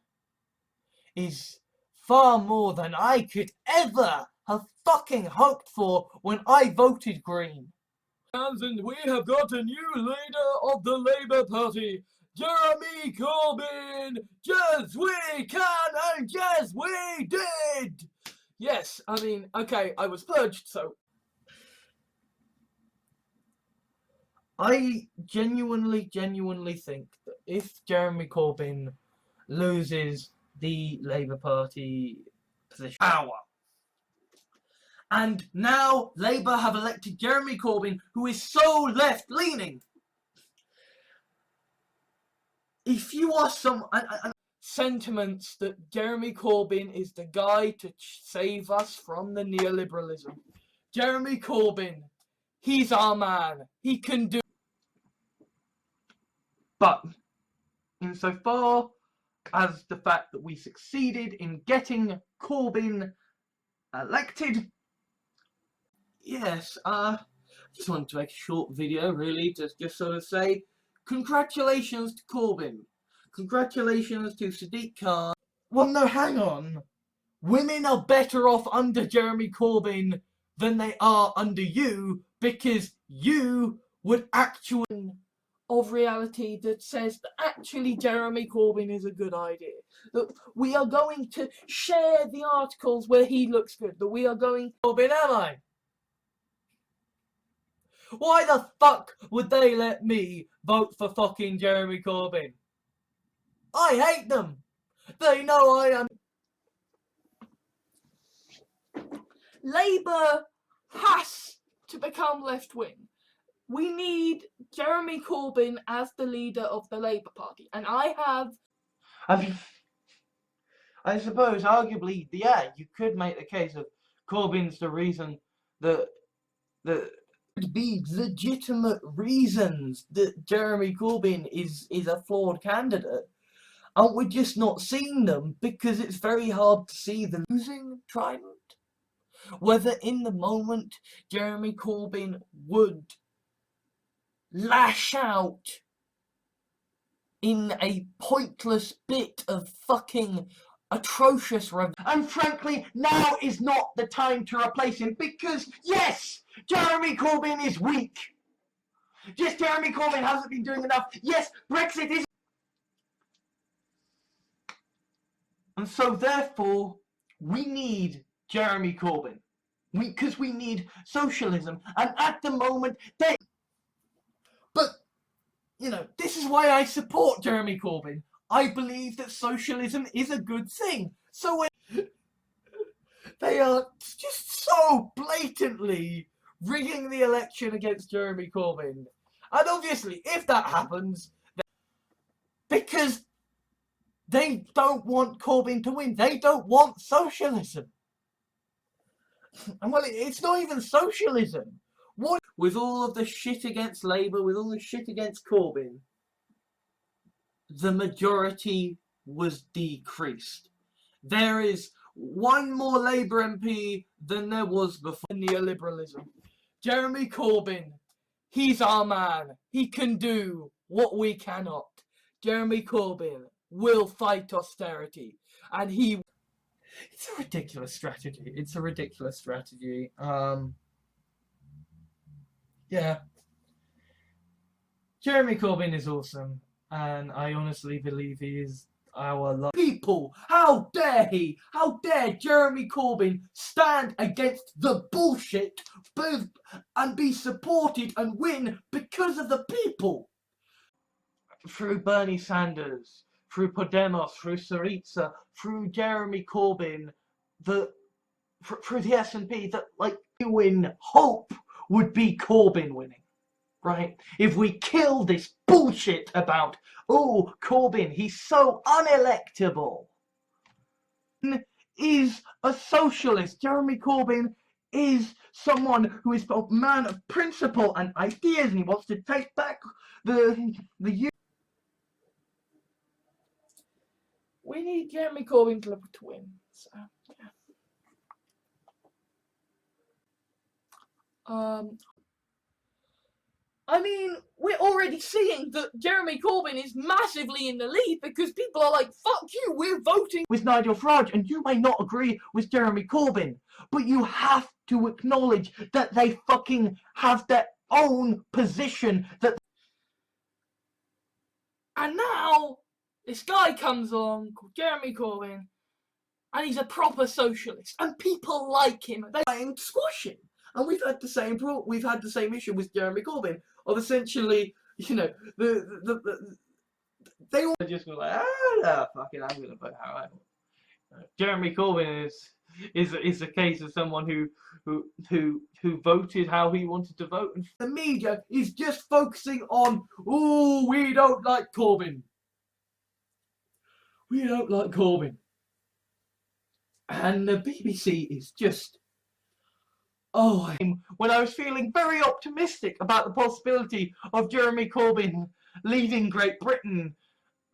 A: is far more than I could ever have fucking hoped for when I voted Green. And we have got a new leader of the Labour Party, Jeremy Corbyn. Yes, we can, and yes, we did. Yes, I mean, okay, I was purged, so I genuinely think that if Jeremy Corbyn loses the Labour Party position, power, and now Labour have elected Jeremy Corbyn, who is so left-leaning. If you are some sentiments that Jeremy Corbyn is the guy to save us from the neoliberalism. Jeremy Corbyn, he's our man. He can do. But insofar as the fact that we succeeded in getting Corbyn elected, yes, just wanted to make a short video, really, to just sort of say congratulations to Corbyn. Congratulations to Sadiq Khan. Well, no, hang on. Women are better off under Jeremy Corbyn than they are under you, because you would actually of reality that says that actually Jeremy Corbyn is a good idea. That we are going to share the articles where he looks good. That we are going Corbyn, am I? Why the fuck would they let me vote for fucking Jeremy Corbyn? I hate them. They know I am. Labour has to become left-wing. We need Jeremy Corbyn as the leader of the Labour Party. And I suppose, arguably, yeah, you could make the case of Corbyn's the reason that could be legitimate reasons that Jeremy Corbyn is a flawed candidate. And we're just not seeing them because it's very hard to see the losing Trident. Whether in the moment Jeremy Corbyn would lash out in a pointless bit of fucking atrocious revenge. And frankly, now is not the time to replace him because, yes, Jeremy Corbyn is weak. Yes, Jeremy Corbyn hasn't been doing enough. Yes, Brexit is. And so, therefore, we need Jeremy Corbyn. Because we need socialism. And at the moment, they. But, you know, this is why I support Jeremy Corbyn. I believe that socialism is a good thing. So when they are just so blatantly rigging the election against Jeremy Corbyn. And obviously, if that happens, because they don't want Corbyn to win. They don't want socialism. And well, it's not even socialism. What? With all of the shit against Labour, with all the shit against Corbyn, the majority was decreased. There is one more Labour MP than there was before neoliberalism. Jeremy Corbyn, he's our man. He can do what we cannot. Jeremy Corbyn will fight austerity, and he. It's a ridiculous strategy. It's a ridiculous strategy. Yeah. Jeremy Corbyn is awesome, and I honestly believe he is our love. People, how dare he? How dare Jeremy Corbyn stand against the bullshit and be supported and win because of the people? Through Bernie Sanders, through Podemos, through Syriza, through Jeremy Corbyn, through the SNP, that like you in hope would be Corbyn winning, right? If we kill this bullshit about, oh, Corbyn, he's so unelectable, is a socialist. Jeremy Corbyn is someone who is a man of principle and ideas, and he wants to take back the We need Jeremy Corbyn to win. So, yeah. I mean, we're already seeing that Jeremy Corbyn is massively in the lead because people are like, fuck you, we're voting with Nigel Farage, and you may not agree with Jeremy Corbyn, but you have to acknowledge that they fucking have their own position. And now, this guy comes along called Jeremy Corbyn, and he's a proper socialist, and people like him. They try and squash him. And we've had the same issue with Jeremy Corbyn of essentially, you know, they all just were like, no, fucking, I'm gonna vote how I want. Jeremy Corbyn is a case of someone who voted how he wanted to vote, and the media is just focusing on, oh, we don't like Corbyn. We don't like Corbyn. And the BBC is just, when I was feeling very optimistic about the possibility of Jeremy Corbyn leading Great Britain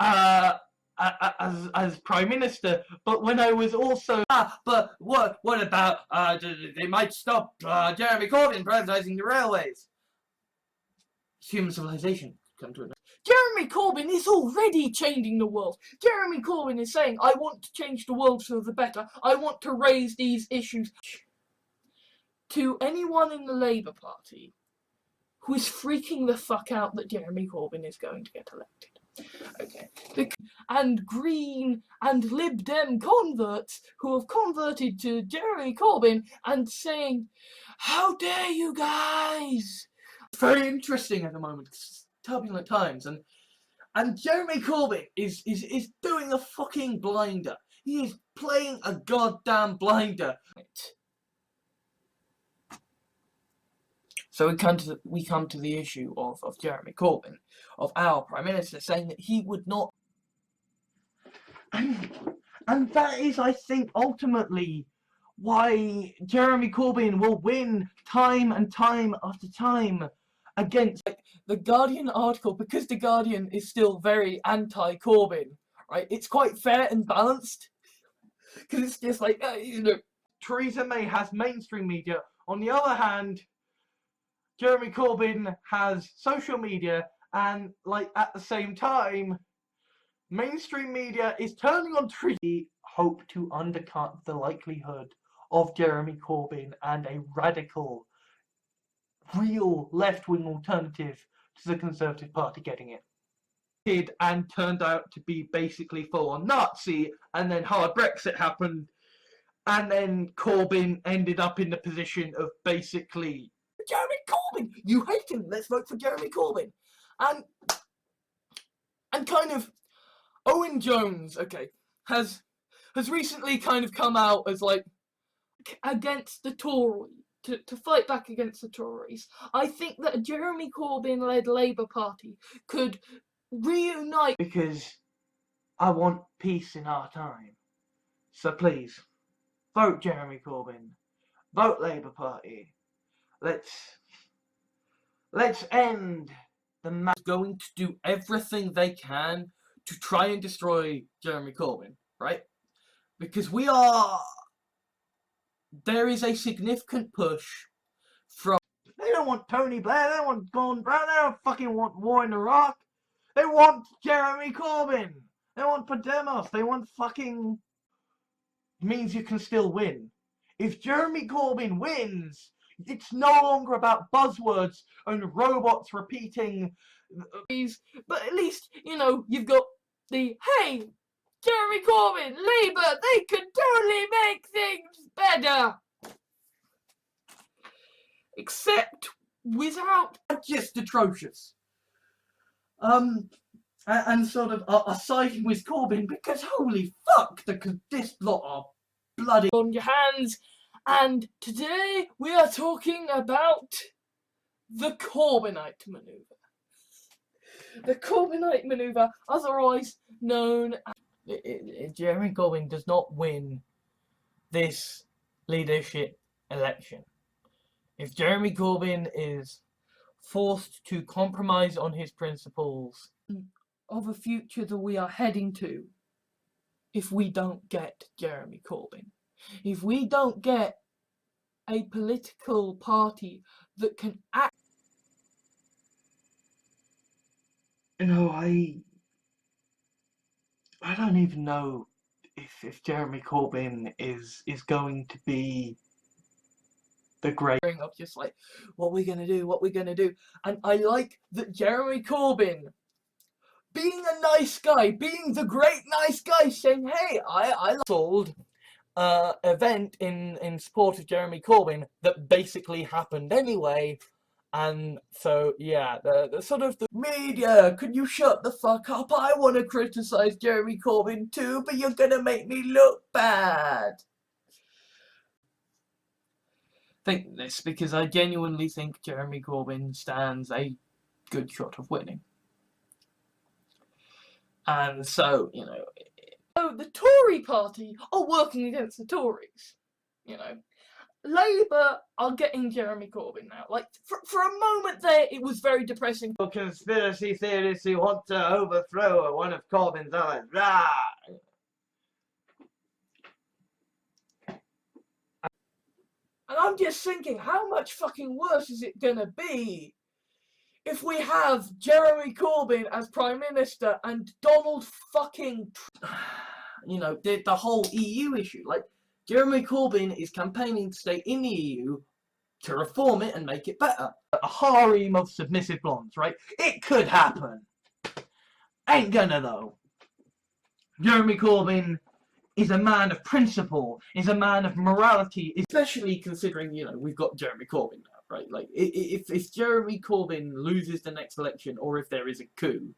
A: as Prime Minister, but when I was also, but what about, they might stop Jeremy Corbyn privatising the railways. Human civilization come to an end. Jeremy Corbyn is already changing the world. Jeremy Corbyn is saying, I want to change the world for the better. I want to raise these issues. To anyone in the Labour Party who is freaking the fuck out that Jeremy Corbyn is going to get elected. Okay. And Green and Lib Dem converts who have converted to Jeremy Corbyn and saying, how dare you guys? It's very interesting at the moment. It's turbulent times, and Jeremy Corbyn is doing a fucking blinder. He is playing a goddamn blinder. So we come to the issue of Jeremy Corbyn, of our Prime Minister, saying that he would not, and that is, I think, ultimately why Jeremy Corbyn will win time and time after time against the Guardian article, because the Guardian is still very anti-Corbyn, right? It's quite fair and balanced, because it's just like, you know, Theresa May has mainstream media. On the other hand, Jeremy Corbyn has social media, and like at the same time, mainstream media is turning on Theresa. Hope to undercut the likelihood of Jeremy Corbyn and a radical, real left-wing alternative to the Conservative Party getting it. And turned out to be basically full-on Nazi, and then hard Brexit happened, and then Corbyn ended up in the position of basically, Jeremy Corbyn, you hate him, let's vote for Jeremy Corbyn. And kind of, Owen Jones, okay, has recently kind of come out as like, against the Tories, to fight back against the Tories. I think that a Jeremy Corbyn-led Labour Party could reunite, because I want peace in our time. So please, vote Jeremy Corbyn, vote Labour Party. Let's end the going to do everything they can to try and destroy Jeremy Corbyn, right? Because there is a significant push from, they don't want Tony Blair, they don't want Gordon Brown, they don't fucking want war in Iraq. They want Jeremy Corbyn. They want Podemos. They want fucking, means you can still win. If Jeremy Corbyn wins, it's no longer about buzzwords and robots repeating these, but at least, you know, you've got the, hey, Jeremy Corbyn, Labour, they can totally make things better. Except without, just atrocious. And sort of are siding with Corbyn because holy fuck, this lot are bloody on your hands. And today we are talking about the Corbynite manoeuvre. The Corbynite manoeuvre, otherwise known as Jeremy Corbyn, does not win this leadership election. If Jeremy Corbyn is forced to compromise on his principles of a future that we are heading to, if we don't get Jeremy Corbyn, if we don't get a political party that can act.
B: You know, I don't even know if Jeremy Corbyn is going to be the great.
A: Up just like, what we're gonna do, and I like that Jeremy Corbyn, being a nice guy, being the great nice guy, saying, hey, I sold event in support of Jeremy Corbyn that basically happened anyway. And so, yeah, the sort of the media, could you shut the fuck up? I want to criticize Jeremy Corbyn too, but you're gonna make me look bad. Think this because I genuinely think Jeremy Corbyn stands a good shot of winning. And so, you know, the Tory party are working against the Tories, you know. Labour are getting Jeremy Corbyn now. Like, for a moment there, it was very depressing.
B: Conspiracy theorists who want to overthrow one of Corbyn's allies. Rah!
A: And I'm just thinking, how much fucking worse is it gonna be if we have Jeremy Corbyn as Prime Minister and Donald fucking... You know, the whole EU issue. Like, Jeremy Corbyn is campaigning to stay in the EU to reform it and make it better. A harem of submissive blondes, right? It could happen. Ain't gonna though. Jeremy Corbyn is a man of principle, is a man of morality, especially considering, you know, we've got Jeremy Corbyn now, right? Like, if Jeremy Corbyn loses the next election, or if there is a coup,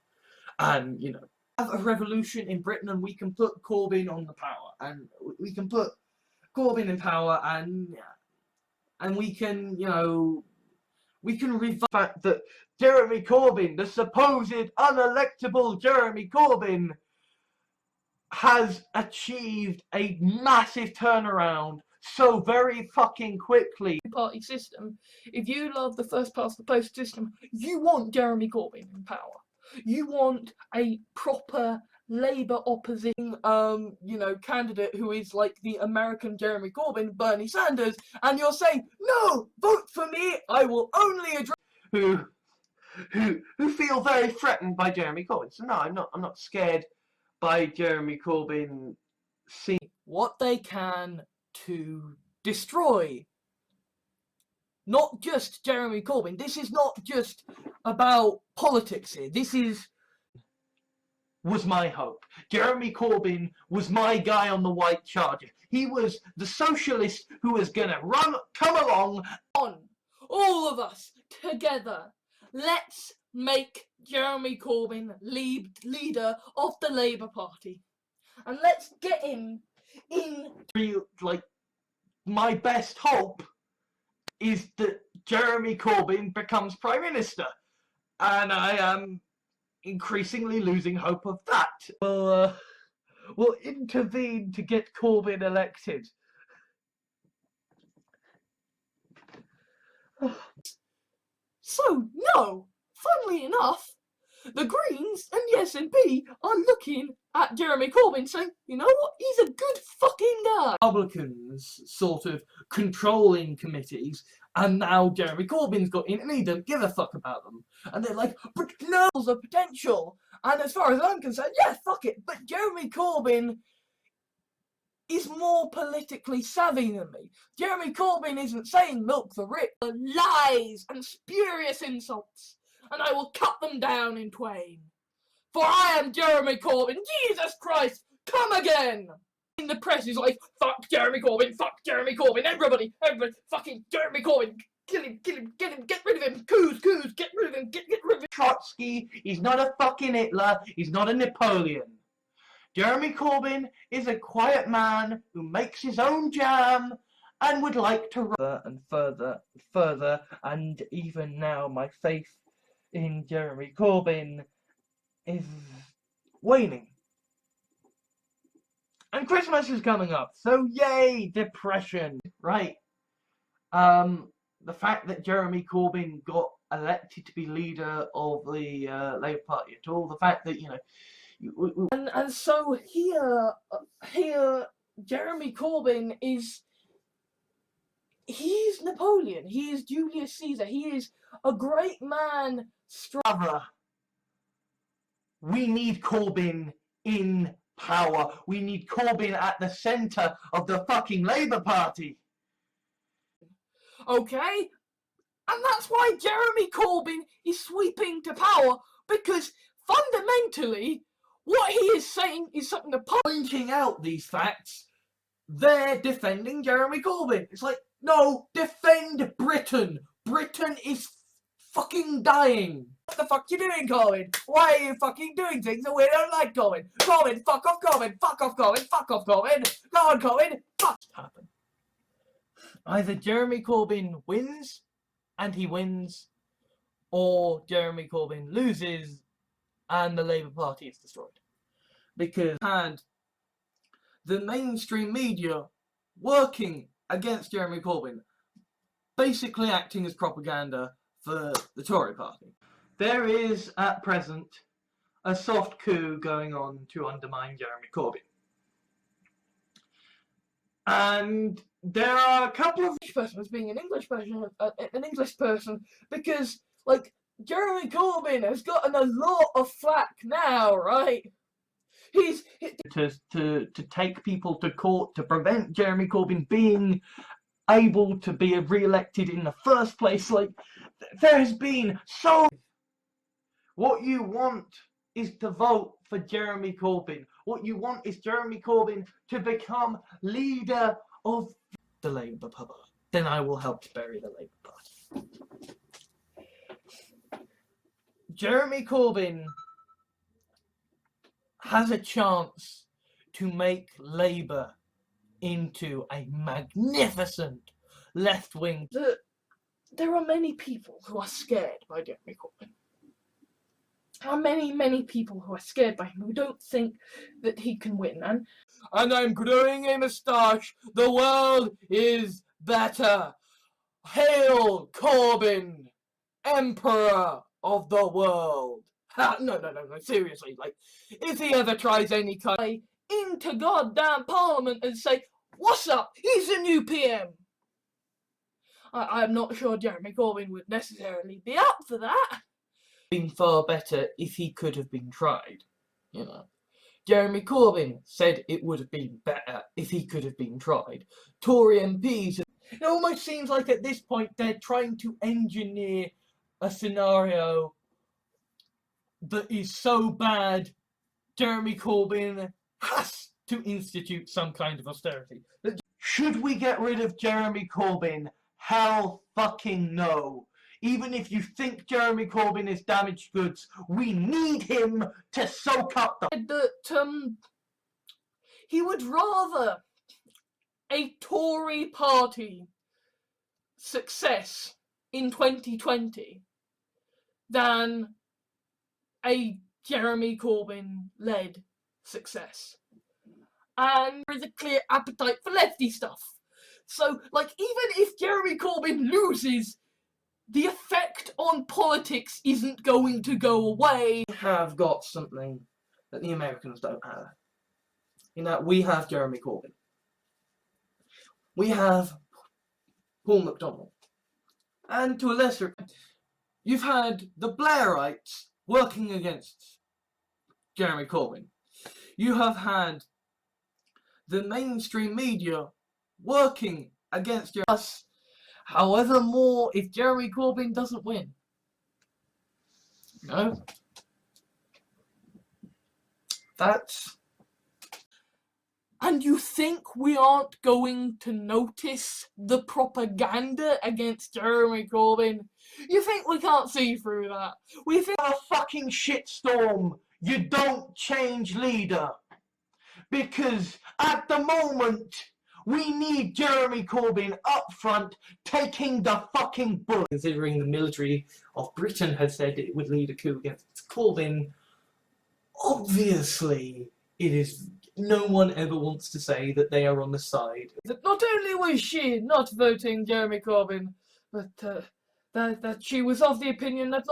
A: and, you know, have a revolution in Britain and we can put Corbyn on the power, and we can put Corbyn in power, and we can, you know, we can revive the fact that Jeremy Corbyn, the supposed unelectable Jeremy Corbyn, has achieved a massive turnaround so very fucking quickly. Party system. If you love the first past the post system, you want Jeremy Corbyn in power. You want a proper Labour opposition, you know, candidate who is like the American Jeremy Corbyn, Bernie Sanders, and you're saying, no, vote for me, I will only address
B: who feel very threatened by Jeremy Corbyn. So no, I'm not scared by Jeremy Corbyn seeing
A: what they can to destroy not just Jeremy Corbyn. This is not just about politics here. This was my hope. Jeremy Corbyn was my guy on the white charger. He was the socialist who was gonna come along. On, all of us together, let's make Jeremy Corbyn leader of the Labour Party, and let's get him in. Like, my best hope is that Jeremy Corbyn becomes Prime Minister, and I am increasingly losing hope of that. We'll intervene to get Corbyn elected. So, no, funnily enough, the Greens and the SNP are looking at Jeremy Corbyn saying, you know what, he's a good fucking guy. Republicans sort of controlling committees, and now Jeremy Corbyn's got in and he don't give a fuck about them. And they're like, but no, there's a potential. And as far as I'm concerned, yeah, fuck it. But Jeremy Corbyn is more politically savvy than me. Jeremy Corbyn isn't saying milk the rich. Lies and spurious insults. And I will cut them down in twain. For I am Jeremy Corbyn. Jesus Christ, come again! In the press is like, fuck Jeremy Corbyn, everybody, fucking Jeremy Corbyn. Kill him, get rid of him, coups, get rid of him, get rid of him. Trotsky, he's not a fucking Hitler, he's not a Napoleon. Jeremy Corbyn is a quiet man who makes his own jam and would like to run and further, and even now my faith in Jeremy Corbyn is waning. And Christmas is coming up, so yay, depression, right?
B: The fact that Jeremy Corbyn got elected to be leader of the Labour Party at all, the fact that,
A: and so here Jeremy Corbyn is, he's Napoleon, he is Julius Caesar, he is a great man.
B: We need Corbyn in power. We need Corbyn at the centre of the fucking Labour Party.
A: Okay? And that's why Jeremy Corbyn is sweeping to power, because fundamentally, what he is saying is something to pointing out these facts. They're defending Jeremy Corbyn. It's like, no, defend Britain. Britain is fucking dying. What the fuck you doing, Corbyn? Why are you fucking doing things that we don't like, Corbyn? Corbyn, fuck off, Corbyn. Fuck off, Corbyn. Fuck off, Corbyn. Go on, Corbyn. Fuck. Happen. Either Jeremy Corbyn wins, and he wins, or Jeremy Corbyn loses, and the Labour Party is destroyed. Because had the mainstream media working against Jeremy Corbyn, basically acting as propaganda for the Tory party. There is, at present, a soft coup going on to undermine Jeremy Corbyn. And there are a couple of persons being an English person, because, like, Jeremy Corbyn has gotten a lot of flack now, right? He's to take people to court to prevent Jeremy Corbyn being able to be re-elected in the first place. Like, there has been so. What you want is to vote for Jeremy Corbyn. What you want is Jeremy Corbyn to become leader of the Labour Party. Then I will help to bury the Labour Party. Jeremy Corbyn has a chance to make Labour into a magnificent left-wing. There are many people who are scared by Jeremy Corbyn. There are many people who are scared by him, who don't think that he can win. And I'm growing a moustache. The world is better. Hail Corbyn, Emperor of the world. No, seriously, like, if he ever tries any kind into goddamn Parliament and say, what's up, he's the new PM. I'm not sure Jeremy Corbyn would necessarily be up for that. Been far better if he could have been tried, you know. Jeremy Corbyn said it would have been better if he could have been tried. Tory MPs, it almost seems like at this point they're trying to engineer a scenario that is so bad Jeremy Corbyn has to institute some kind of austerity. Should we get rid of Jeremy Corbyn? Hell fucking no. Even if you think Jeremy Corbyn is damaged goods, we need him to soak up the... he would rather a Tory party success in 2020 than a Jeremy Corbyn-led success. And there is a clear appetite for lefty stuff. So, like, even if Jeremy Corbyn loses, the effect on politics isn't going to go away. We have got something that the Americans don't have. You know, we have Jeremy Corbyn. We have Paul McDonnell. And to a lesser extent, you've had the Blairites working against Jeremy Corbyn. You have had the mainstream media working against us. However, more if Jeremy Corbyn doesn't win. No. That's... And you think we aren't going to notice the propaganda against Jeremy Corbyn? You think we can't see through that? We think a fucking shitstorm. You don't change leader. Because at the moment, we need Jeremy Corbyn up front taking the fucking bullet. Considering the military of Britain had said it would lead a coup against Corbyn, obviously it is no one ever wants to say that they are on the side. That not only was she not voting Jeremy Corbyn, but that she was of the opinion that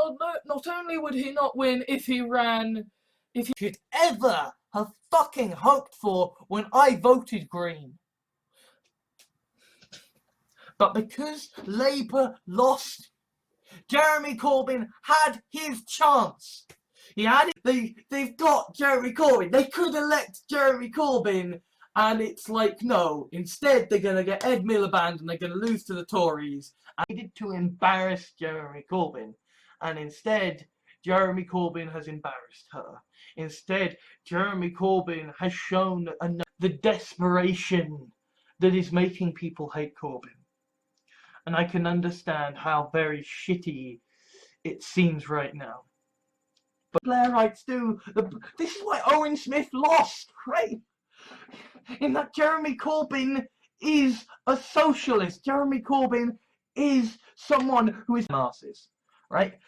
A: not only would he not win if he ran, if he could ever have fucking hoped for when I voted Green. But because Labour lost, Jeremy Corbyn had his chance. He had it. They've got Jeremy Corbyn. They could elect Jeremy Corbyn, and it's like, no. Instead, they're going to get Ed Miliband, and they're going to lose to the Tories. And they needed to embarrass Jeremy Corbyn. And instead, Jeremy Corbyn has embarrassed her. Instead, Jeremy Corbyn has shown the desperation that is making people hate Corbyn. And I can understand how very shitty it seems right now. But Blairites do. This is why Owen Smith lost, right? In that Jeremy Corbyn is a socialist. Jeremy Corbyn is someone who is masses, right?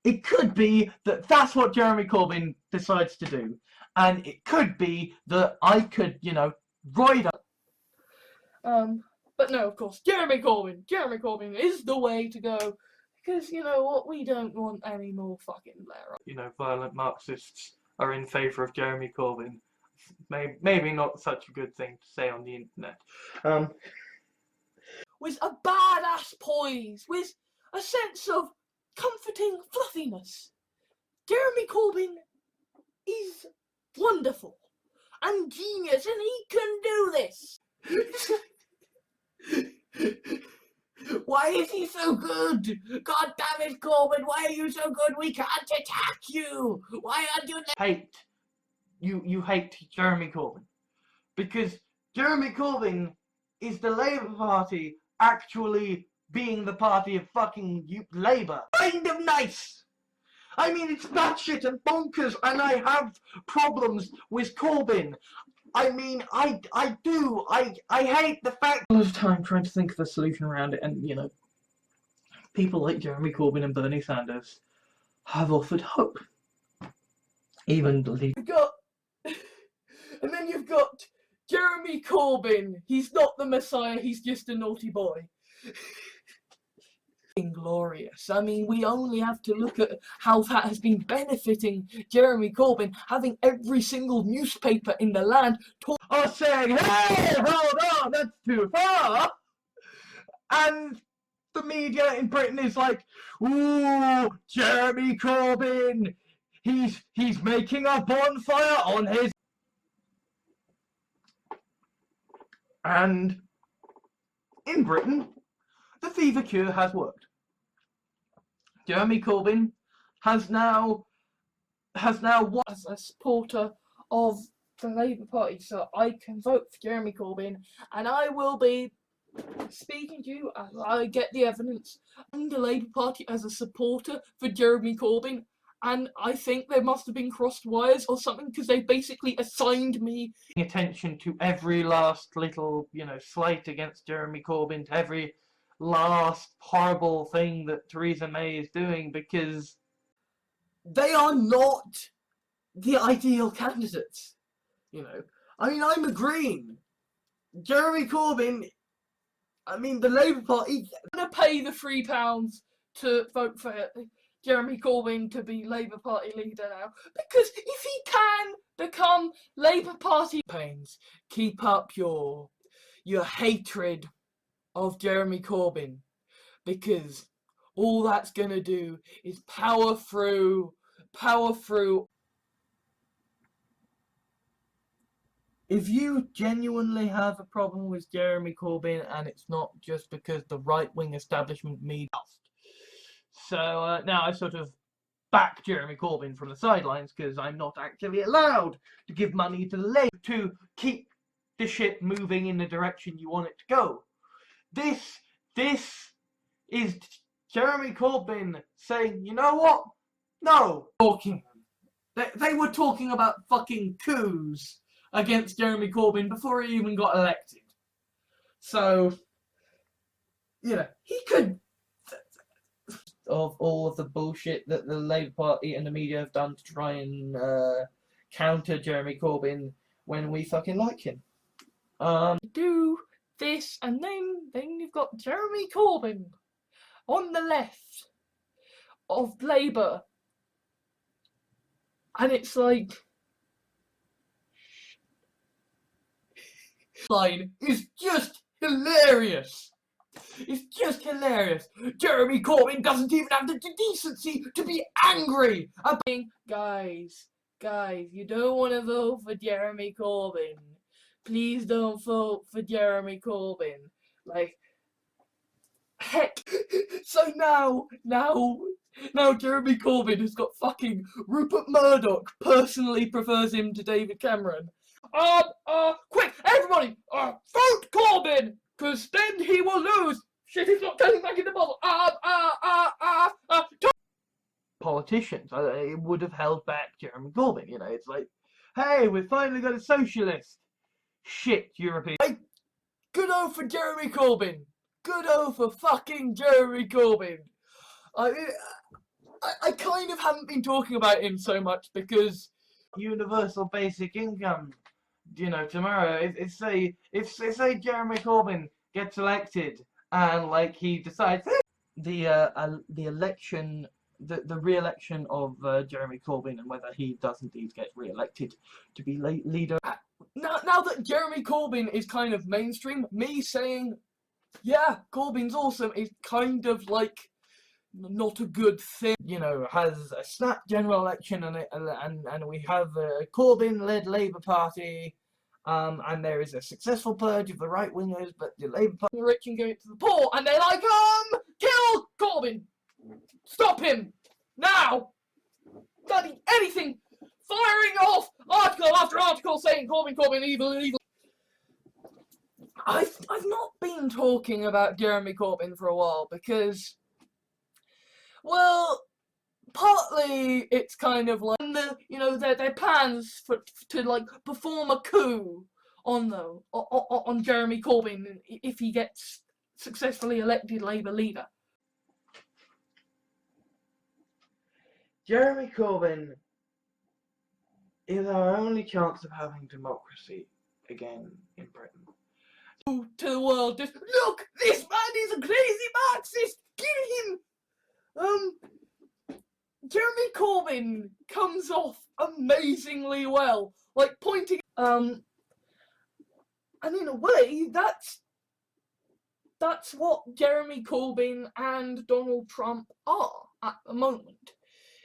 A: It could be that that's what Jeremy Corbyn decides to do. And it could be that I could, ride up. But no, of course, Jeremy Corbyn is the way to go. Because, you know what, we don't want any more fucking Blair. Violent Marxists are in favour of Jeremy Corbyn. Maybe not such a good thing to say on the internet. With a badass poise, with a sense of comforting fluffiness. Jeremy Corbyn is wonderful and genius, and he can do this. Why is he so good? God damn it, Corbyn, why are you so good? We can't attack you. Why aren't you... You hate Jeremy Corbyn. Because Jeremy Corbyn is the Labour Party actually being the party of fucking Labour. Kind of nice. I mean, it's batshit and bonkers, and I have problems with Corbyn. I mean, I do. I hate the fact... A lot of time trying to think of a solution around it, and, people like Jeremy Corbyn and Bernie Sanders have offered hope. Even the... And then you've got Jeremy Corbyn. He's not the Messiah, he's just a naughty boy. Glorious. I mean, we only have to look at how that has been benefiting Jeremy Corbyn, having every single newspaper in the land saying, hey, hold on, that's too far. And the media in Britain is like, ooh, Jeremy Corbyn, he's making a bonfire on his... And in Britain, the fever cure has worked. Jeremy Corbyn has now won as a supporter of the Labour Party, so I can vote for Jeremy Corbyn, and I will be speaking to you as I get the evidence in the Labour Party as a supporter for Jeremy Corbyn. And I think there must have been crossed wires or something, because they basically assigned me attention to every last little, slight against Jeremy Corbyn, to every last horrible thing that Theresa May is doing, because they are not the ideal candidates. I mean, I'm a Green. Jeremy Corbyn, I mean, the Labour Party... I'm going to pay the £3 to vote for Jeremy Corbyn to be Labour Party leader now, because if he can become Labour Party campaigns, keep up your hatred of Jeremy Corbyn, because all that's gonna do is power through. If you genuinely have a problem with Jeremy Corbyn, and it's not just because the right-wing establishment media... So now I sort of back Jeremy Corbyn from the sidelines, because I'm not actually allowed to give money to the Labour to keep the shit moving in the direction you want it to go. This is Jeremy Corbyn saying, you know what? No. They were talking about fucking coups against Jeremy Corbyn before he even got elected. So, he could... Of all of the bullshit that the Labour Party and the media have done to try and counter Jeremy Corbyn when we fucking like him. Do this, and then you've got Jeremy Corbyn on the left of Labour, and it's like, line is just hilarious. It's just hilarious. Jeremy Corbyn doesn't even have the decency to be angry about guys, you don't want to vote for Jeremy Corbyn. Please don't vote for Jeremy Corbyn. Like, heck. So now Jeremy Corbyn has got fucking Rupert Murdoch personally prefers him to David Cameron. Quick, everybody, vote Corbyn, because then he will lose. Shit, he's not coming back in the bottle. Politicians, it would have held back Jeremy Corbyn, you know, it's like, hey, we've finally got a socialist. Shit, European. Hey, good O for Jeremy Corbyn. Good O for fucking Jeremy Corbyn. I kind of haven't been talking about him so much because universal basic income, you know, tomorrow, if say Jeremy Corbyn gets elected and like he decides the election, the re-election of Jeremy Corbyn, and whether he does indeed get re-elected to be leader. Now that Jeremy Corbyn is kind of mainstream, me saying, yeah, Corbyn's awesome is kind of like not a good thing. You know, has a snap general election and we have a Corbyn-led Labour Party, and there is a successful purge of the right-wingers, but the Labour Party, the rich and going to the poor, and they're like, kill Corbyn! Stop him! Now! Bloody anything! Firing off article after article saying Corbyn, evil. I've not been talking about Jeremy Corbyn for a while because, well, partly it's kind of like their plans to like perform a coup on Jeremy Corbyn if he gets successfully elected Labour leader. Jeremy Corbyn is our only chance of having democracy again in Britain. To the world, just look, this man is a crazy Marxist. Kill him. Jeremy Corbyn comes off amazingly well, like pointing. And in a way, that's what Jeremy Corbyn and Donald Trump are at the moment.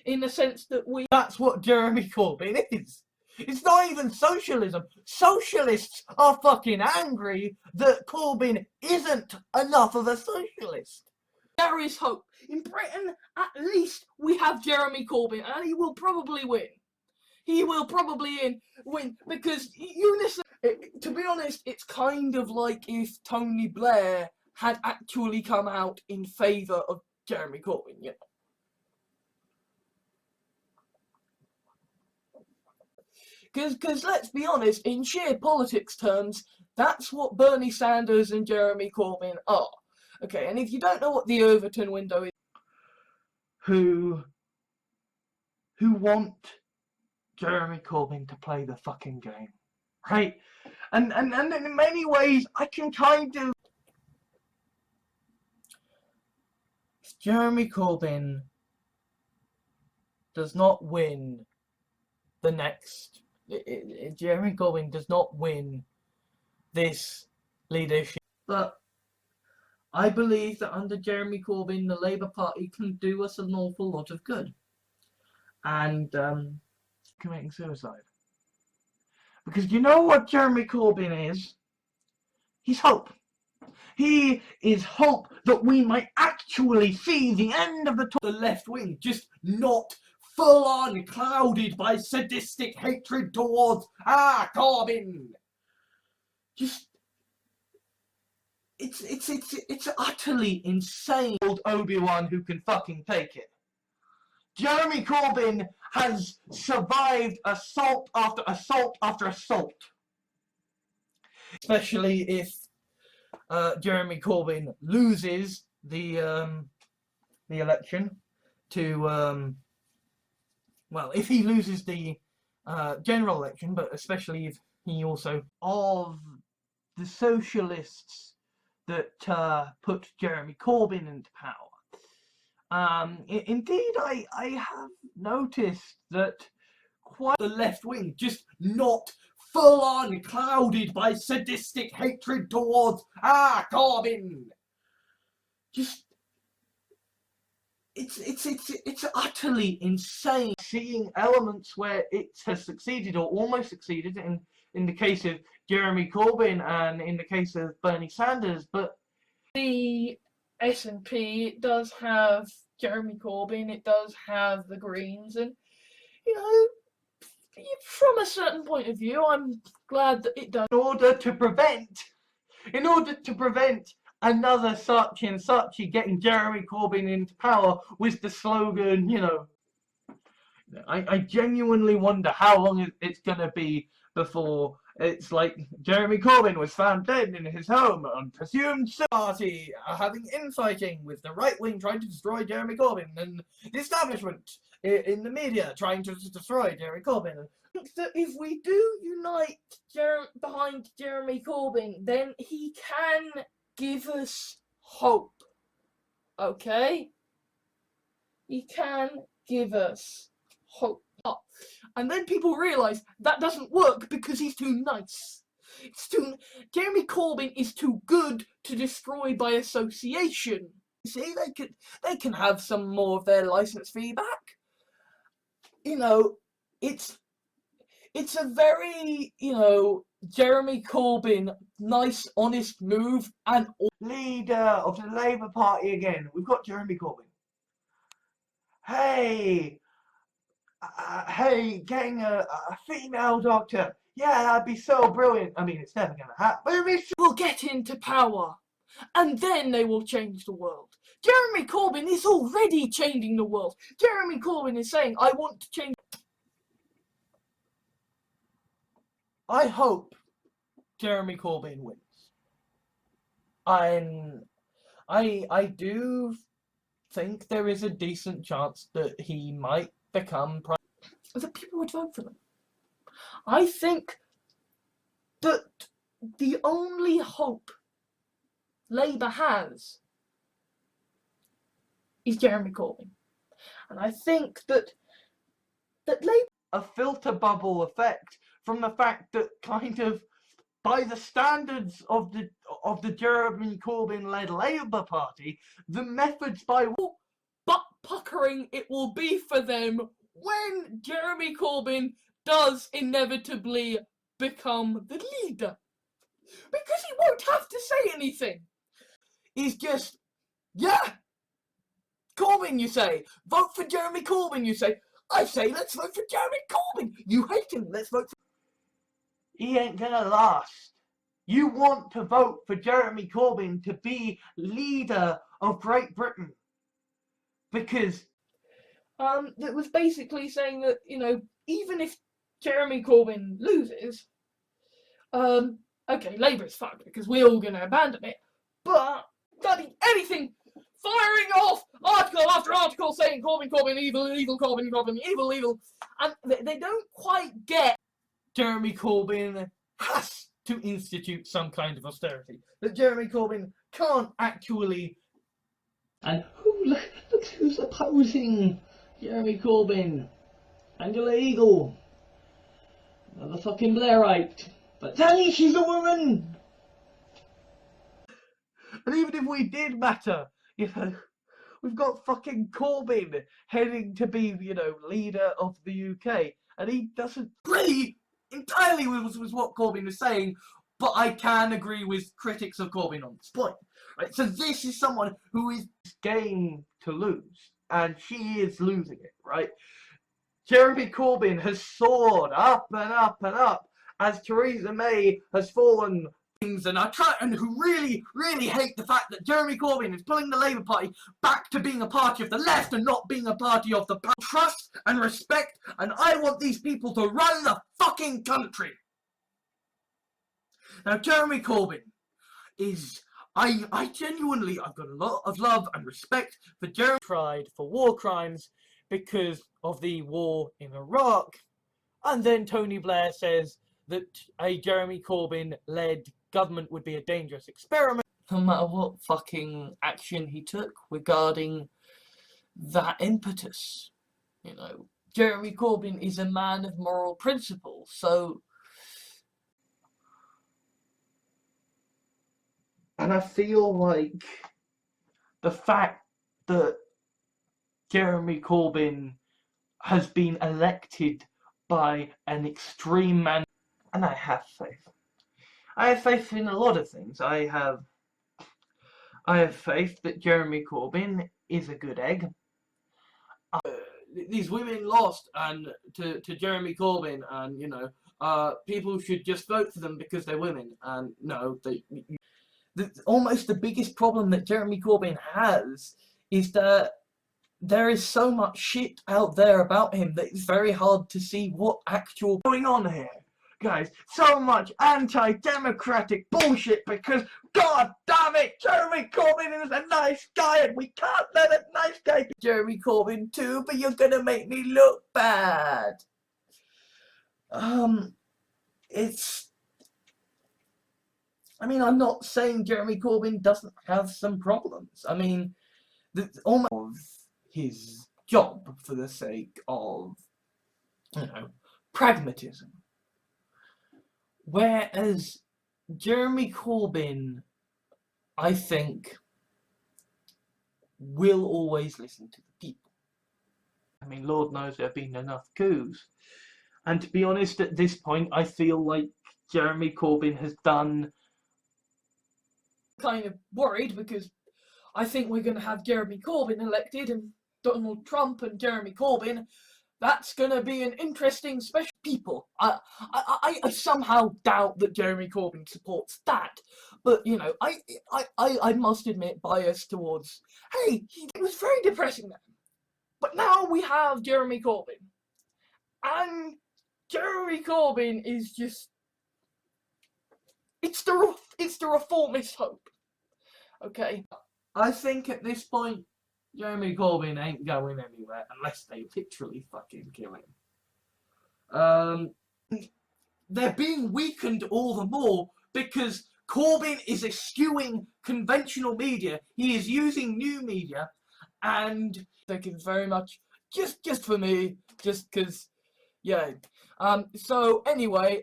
A: In the sense that that's what Jeremy Corbyn is. It's not even socialism. Socialists are fucking angry that Corbyn isn't enough of a socialist. There is hope. In Britain, at least we have Jeremy Corbyn, and he will probably win. He will probably win, because to be honest, it's kind of like if Tony Blair had actually come out in favour of Jeremy Corbyn, you know. Because let's be honest, in sheer politics terms, that's what Bernie Sanders and Jeremy Corbyn are. Okay, and if you don't know what the Overton window is, who want Jeremy Corbyn to play the fucking game, right? And in many ways, I can kind of. If Jeremy Corbyn does not win the next. If Jeremy Corbyn does not win this leadership, but I believe that under Jeremy Corbyn, the Labour Party can do us an awful lot of good. And committing suicide. Because you know what Jeremy Corbyn is? He's hope. He is hope that we might actually see the end of the left wing, just not full-on clouded by sadistic hatred towards Corbyn. Just it's utterly insane. Old Obi-Wan who can fucking take it. Jeremy Corbyn has survived assault after assault after assault. Especially if Jeremy Corbyn loses the election to well, if he loses the general election, but especially if he also of the socialists that put Jeremy Corbyn into power. Indeed, I have noticed that quite the left wing just not full on clouded by sadistic hatred towards Corbyn. Just it's utterly insane. Seeing elements where it has succeeded or almost succeeded in the case of Jeremy Corbyn and in the case of Bernie Sanders, but the SNP, it does have Jeremy Corbyn, it does have the Greens, and you know, from a certain point of view, I'm glad that it does. In order to prevent another such and suchy getting Jeremy Corbyn into power with the slogan, you know, I genuinely wonder how long it's going to be before it's like Jeremy Corbyn was found dead in his home on presumed party having infighting with the right wing trying to destroy Jeremy Corbyn and the establishment in the media trying to destroy Jeremy Corbyn. I think that if we do unite behind Jeremy Corbyn, then he can give us hope. Okay? He can give us hope. And then people realise that doesn't work because he's too nice. Jeremy Corbyn is too good to destroy by association. You see, they can have some more of their licence fee back. You know, it's a very, you know, Jeremy Corbyn nice, honest move, and leader of the Labour Party again. We've got Jeremy Corbyn. Hey, getting a female doctor. Yeah, that'd be so brilliant. I mean, it's never going to happen. But we'll get into power, and then they will change the world. Jeremy Corbyn is already changing the world. Jeremy Corbyn is saying, I want to change. I hope Jeremy Corbyn wins. I do think there is a decent chance that he might become prime, that people would vote for them. I think that the only hope Labour has is Jeremy Corbyn. And I think that Labour a filter bubble effect from the fact that kind of by the standards of the Jeremy Corbyn-led Labour Party, the methods by butt puckering it will be for them when Jeremy Corbyn does inevitably become the leader. Because he won't have to say anything. He's just, yeah, Corbyn, you say. Vote for Jeremy Corbyn, you say. I say, let's vote for Jeremy Corbyn. You hate him, let's vote for... He ain't gonna last. You want to vote for Jeremy Corbyn to be leader of Great Britain. Because... it was basically saying that, you know, even if Jeremy Corbyn loses, okay, Labour's fucked because we're all gonna abandon it, but bloody anything firing off article after article saying Corbyn, Corbyn, evil, evil, Corbyn, Corbyn, evil, evil, and they don't quite get Jeremy Corbyn has to institute some kind of austerity. That Jeremy Corbyn can't actually... And look who's opposing Jeremy Corbyn. Angela Eagle. Another fucking Blairite. But Danny, she's a woman! And even if we did matter, you know, we've got fucking Corbyn heading to be, you know, leader of the UK. And he doesn't agree entirely with what Corbyn was saying, but I can agree with critics of Corbyn on this point. Right? So this is someone who is game to lose, and she is losing it, right? Jeremy Corbyn has soared up and up and up as Theresa May has fallen. And who really, really hate the fact that Jeremy Corbyn is pulling the Labour Party back to being a party of the left and not being a party of the trust and respect, and I want these people to run the fucking country. Now, Jeremy Corbyn is... I genuinely, I've got a lot of love and respect for Jeremy. Tried for war crimes because of the war in Iraq, and then Tony Blair says that a Jeremy Corbyn-led government would be a dangerous experiment, no matter what fucking action he took regarding that impetus. You know, Jeremy Corbyn is a man of moral principle, so...
B: And I feel like the fact that Jeremy Corbyn has been elected by an extreme man, and I have faith. I have faith in a lot of things. I have faith that Jeremy Corbyn is a good egg.
A: These women lost and to Jeremy Corbyn, and you know, people should just vote for them because they're women. And no, almost the biggest problem that Jeremy Corbyn has is that there is so much shit out there about him that it's very hard to see what actual
B: Going on here, guys. So much anti-democratic bullshit because, god damn it, Jeremy Corbyn is a nice guy and we can't let a nice guy be
A: Jeremy Corbyn too, but you're gonna make me look bad. I mean, I'm not saying Jeremy Corbyn doesn't have some problems. I mean, almost his job for the sake of, you know, pragmatism. Whereas Jeremy Corbyn, I think, will always listen to the people.
B: I mean, Lord knows there have been enough coups. And to be honest, at this point, I feel like Jeremy Corbyn has done...
A: Kind of worried because I think we're going to have Jeremy Corbyn elected and Donald Trump and Jeremy Corbyn. That's going to be an interesting special people. I somehow doubt that Jeremy Corbyn supports that. But, you know, I must admit bias towards, hey, it was very depressing then. But now we have Jeremy Corbyn. And Jeremy Corbyn is just... It's the reformist hope. Okay? I think at this point, Jeremy Corbyn ain't going anywhere unless they literally fucking kill him. They're being weakened all the more because Corbyn is eschewing conventional media. He is using new media, and thank you very much. Just for me, just because, yeah. So anyway,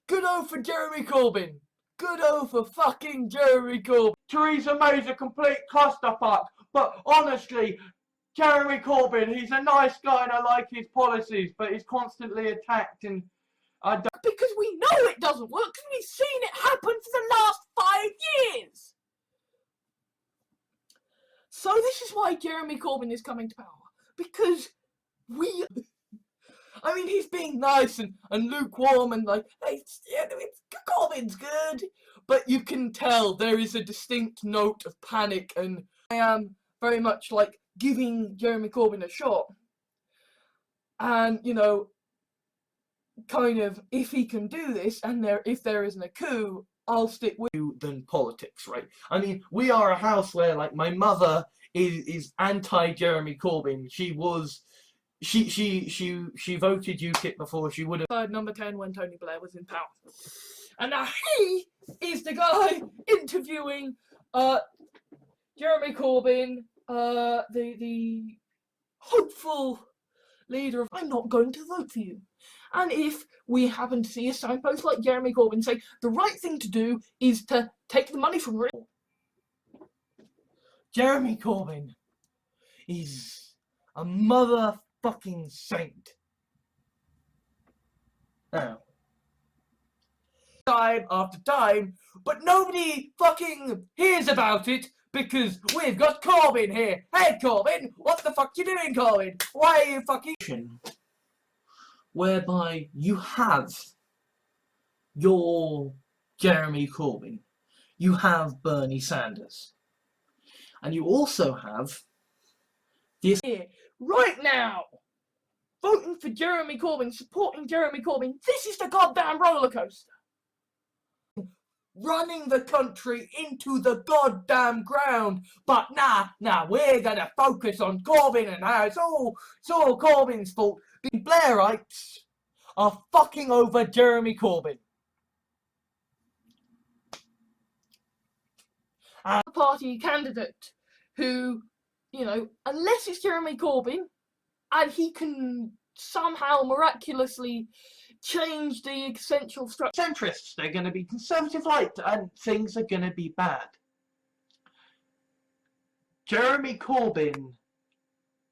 A: good old for Jeremy Corbyn. Good old for fucking Jeremy Corbyn.
B: Theresa May's a complete clusterfuck, but honestly, Jeremy Corbyn, he's a nice guy and I like his policies, but he's constantly attacked and I don't...
A: Because we know it doesn't work, because we've seen it happen for the last 5 years. So this is why Jeremy Corbyn is coming to power. Because I mean, he's being nice and lukewarm and like, hey, Corbyn's good. But you can tell there is a distinct note of panic, and I am very much like giving Jeremy Corbyn a shot. And, you know, kind of, if he can do this, and if there isn't a coup, I'll stick with you than politics, right? I mean, we are a house where, like, my mother is anti-Jeremy Corbyn. She voted UKIP before she would have number 10 when Tony Blair was in power. And now he is the guy interviewing Jeremy Corbyn, the hopeful leader of, I'm not going to vote for you. And if we happen to see a signpost like Jeremy Corbyn saying the right thing to do is to take the money from real, Jeremy Corbyn is a motherfucking saint. Now, time after time, but nobody fucking hears about it because we've got Corbyn here. Hey Corbyn, what the fuck you doing, Corbyn? Why are you fucking... Whereby you have your Jeremy Corbyn, you have Bernie Sanders, and you also have this here, right now, voting for Jeremy Corbyn, supporting Jeremy Corbyn. This is the goddamn roller coaster. Running the country into the goddamn ground. But nah, we're gonna focus on Corbyn and how it's all Corbyn's fault. Being Blairites are fucking over Jeremy Corbyn. And a party candidate who, you know, unless it's Jeremy Corbyn and he can somehow miraculously change the essential structure.
B: Centrists, they're going to be conservative light and things are going to be bad. Jeremy Corbyn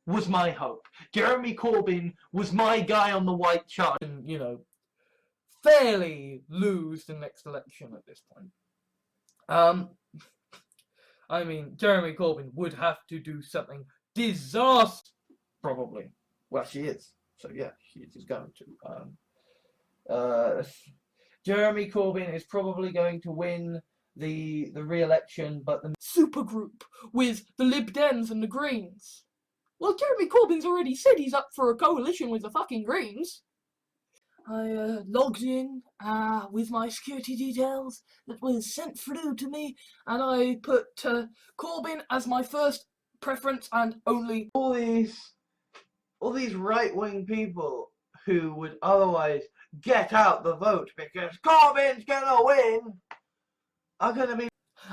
B: was my hope. Jeremy Corbyn was my guy on the white chart.
A: And, you know, fairly lose the next election at this point. I mean, Jeremy Corbyn would have to do something disastrous, probably. Well, she is. So yeah, she is going to. Jeremy Corbyn is probably going to win the re-election, but the supergroup with the Lib Dems and the Greens. Well, Jeremy Corbyn's already said he's up for a coalition with the fucking Greens. I logged in with my security details that was sent through to me, and I put Corbyn as my first preference and only.
B: All these right-wing people who would otherwise get out the vote because Corbyn's gonna win are gonna be.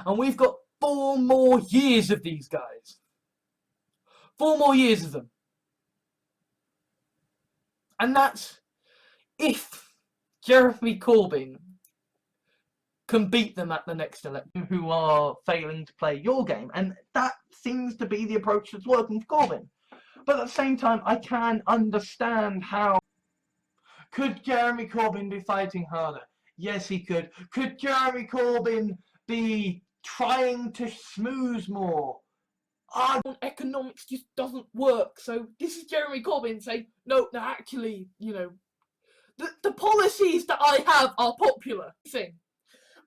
A: And we've got 4 more years of these guys. 4 more years of them. And that's if Jeremy Corbyn can beat them at the next election,
B: who are failing to play your game, and that seems to be the approach that's working for Corbyn. But at the same time, I can understand how. Could Jeremy Corbyn be fighting harder? Yes, he could. Could Jeremy Corbyn be trying to smooth more?
A: Economics just doesn't work. So this is Jeremy Corbyn saying, no, actually, you know, the policies that I have are popular.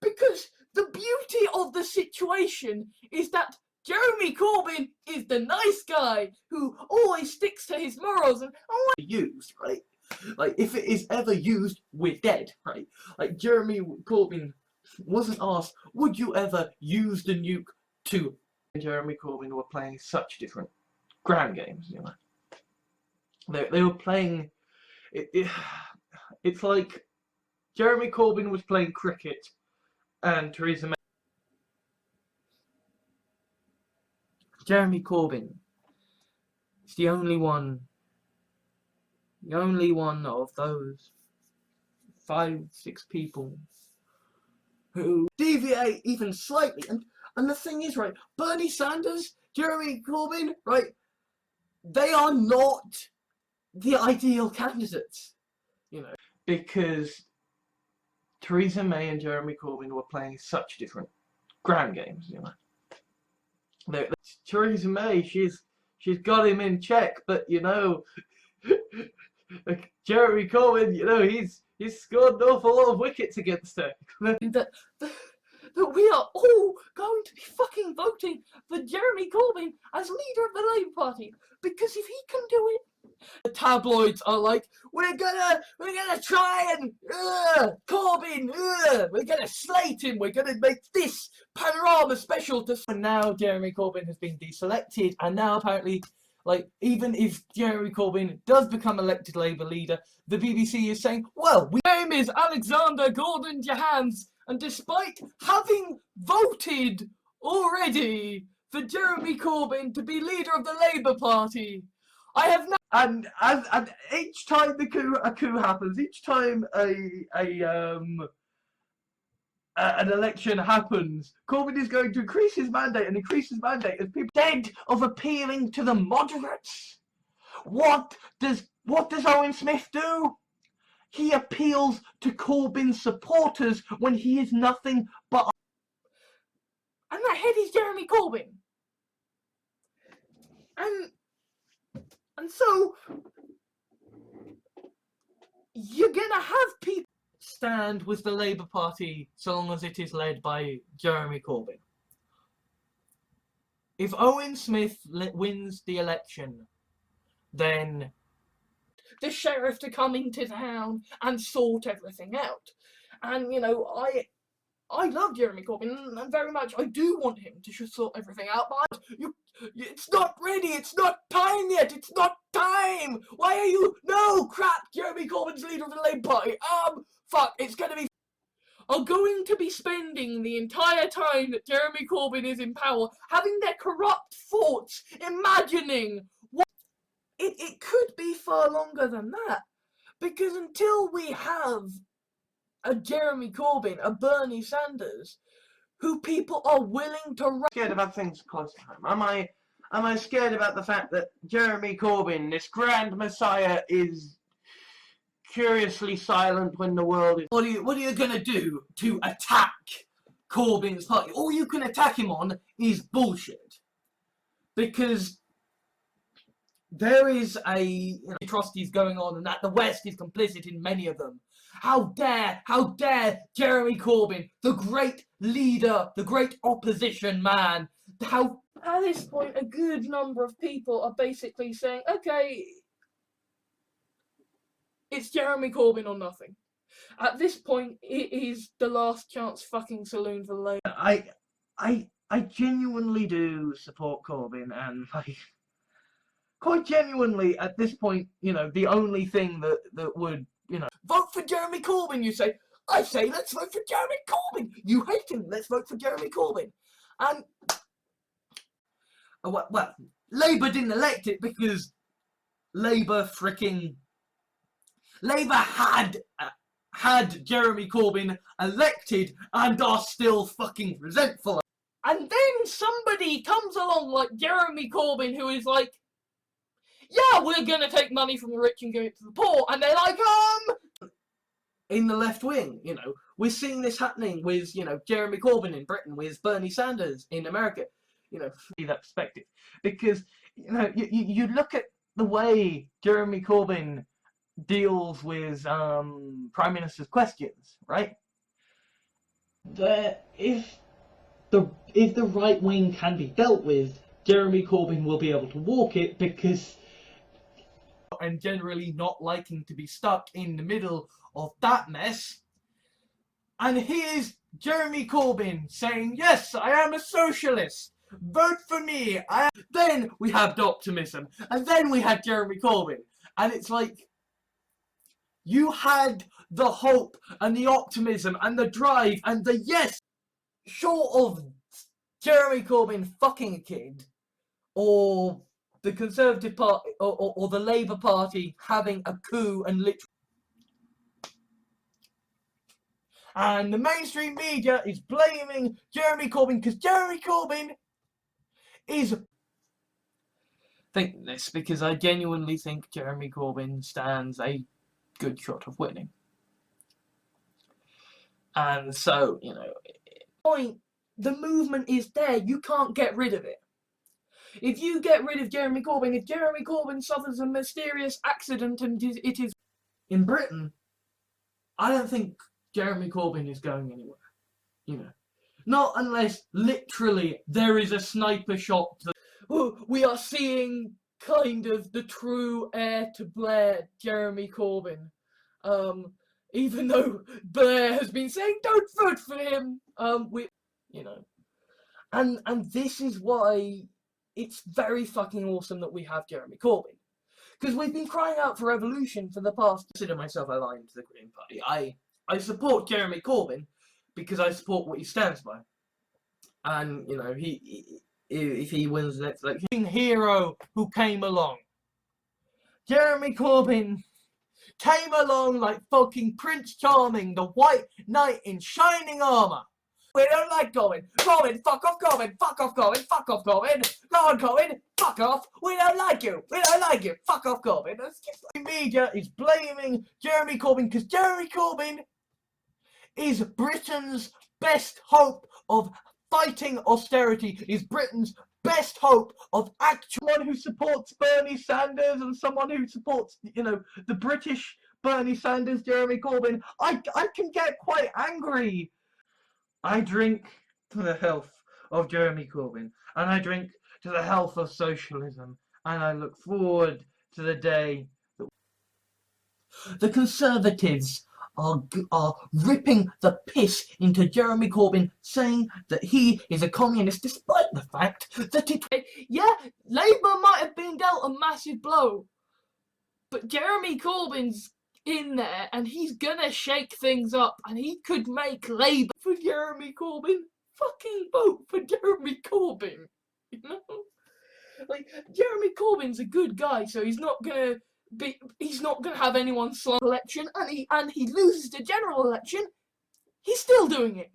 A: Because the beauty of the situation is that Jeremy Corbyn is the nice guy who always sticks to his morals and used, right? Like, if it is ever used, we're dead, right? Like, Jeremy Corbyn wasn't asked, would you ever use the nuke to...
B: Jeremy Corbyn were playing such different ground games, you know. They were playing... It's like Jeremy Corbyn was playing cricket and Theresa May...
A: Jeremy Corbyn is the only one of those 5-6 people who deviate even slightly. And the thing is, right, Bernie Sanders, Jeremy Corbyn, right, they are not the ideal candidates, you know.
B: Because Theresa May and Jeremy Corbyn were playing such different ground games, you know. Theresa May, she's got him in check, but you know, Jeremy Corbyn, you know, he's scored an awful lot of wickets against her.
A: That we are all going to be fucking voting for Jeremy Corbyn as leader of the Labour Party, because if he can do it, the tabloids are like, we're gonna try and Corbyn, we're gonna slate him, we're gonna make this panorama special to. And now Jeremy Corbyn has been deselected, and now apparently, like, even if Jeremy Corbyn does become elected Labour leader, the BBC is saying, well, my name is Alexander Gordon Jahans, and despite having voted already for Jeremy Corbyn to be leader of the Labour Party, I have now.
B: And each time a coup happens, each time an election happens, Corbyn is going to increase his mandate as people dead of appealing to the moderates. What does Owen Smith do? He appeals to Corbyn's supporters when he is nothing but.
A: And that head is Jeremy Corbyn. And so you're gonna have people stand with the Labour Party so long as it is led by Jeremy Corbyn. If Owen Smith wins the election, then the sheriff to come into town and sort everything out. And, you know, I love Jeremy Corbyn and very much. I do want him to sort everything out, but it's not ready. It's not time yet. It's not time. Why are you? No, crap. Jeremy Corbyn's leader of the Labour Party. Fuck. It's gonna be. Are going to be spending the entire time that Jeremy Corbyn is in power having their corrupt thoughts, imagining what it could be far longer than that. Because until we have a Jeremy Corbyn, a Bernie Sanders, who people are willing to
B: scared about things close to home. Am I scared about the fact that Jeremy Corbyn, this grand messiah, is curiously silent when the world is...
A: What are you gonna do to attack Corbyn's party? All you can attack him on is bullshit. Because there is atrocities going on and that the West is complicit in many of them. How dare Jeremy Corbyn, the great leader, the great opposition man, how... At this point, a good number of people are basically saying, okay, it's Jeremy Corbyn or nothing. At this point, it is the last chance fucking saloon for Labour.
B: I genuinely do support Corbyn, and quite genuinely, at this point, the only thing that would,
A: Vote for Jeremy Corbyn, you say. I say, let's vote for Jeremy Corbyn. You hate him, let's vote for Jeremy Corbyn. And, well, Labour didn't elect it because Labour had Jeremy Corbyn elected and are still fucking resentful. And then somebody comes along like Jeremy Corbyn who is like, yeah, we're gonna take money from the rich and give it to the poor, and they're like, in the left wing, we're seeing this happening with, Jeremy Corbyn in Britain, with Bernie Sanders in America,
B: see that perspective. Because, you look at the way Jeremy Corbyn deals with Prime Minister's questions, right? If the right wing can be dealt with, Jeremy Corbyn will be able to walk it, because...
A: And generally not liking to be stuck in the middle of that mess. And here's Jeremy Corbyn saying, yes, I am a socialist. Vote for me. Then we have the optimism. And then we had Jeremy Corbyn. And it's like, you had the hope and the optimism and the drive and the yes, short of Jeremy Corbyn fucking a kid, or the Conservative Party, or the Labour Party having a coup and literally... And the mainstream media is blaming Jeremy Corbyn because Jeremy Corbyn is... Think this, because I genuinely think Jeremy Corbyn stands a good shot of winning. And so, the movement is there. You can't get rid of it. If you get rid of Jeremy Corbyn, if Jeremy Corbyn suffers a mysterious accident and it is in Britain, I don't think Jeremy Corbyn is going anywhere. Not unless literally there is a sniper shot. We are seeing kind of the true heir to Blair, Jeremy Corbyn. Even though Blair has been saying, don't vote for him. And this is why it's very fucking awesome that we have Jeremy Corbyn. Because we've been crying out for revolution for the past... I consider myself aligned to the Green Party. I support Jeremy Corbyn because I support what he stands by. And, if he wins the next election... Hero who came along. Jeremy Corbyn came along like fucking Prince Charming, the white knight in shining armour. We don't like Corbyn. Corbyn, fuck off Corbyn. Fuck off Corbyn. Fuck off Corbyn. Go on Corbyn. Fuck off. We don't like you. We don't like you. Fuck off Corbyn. The media is blaming Jeremy Corbyn because Jeremy Corbyn is Britain's best hope of fighting austerity, is Britain's best hope of
B: someone who supports Bernie Sanders and someone who supports, the British Bernie Sanders, Jeremy Corbyn. I can get quite angry. I drink to the health of Jeremy Corbyn, and I drink to the health of socialism, and I look forward to the day that
A: the Conservatives are ripping the piss into Jeremy Corbyn, saying that he is a communist, despite the fact that Labour might have been dealt a massive blow, but Jeremy Corbyn's in there and he's gonna shake things up and he could make Labour for Jeremy Corbyn. Fucking vote for Jeremy Corbyn, you know? Like, Jeremy Corbyn's a good guy, so he's not gonna have anyone slump election, and he loses the general election, he's still doing it.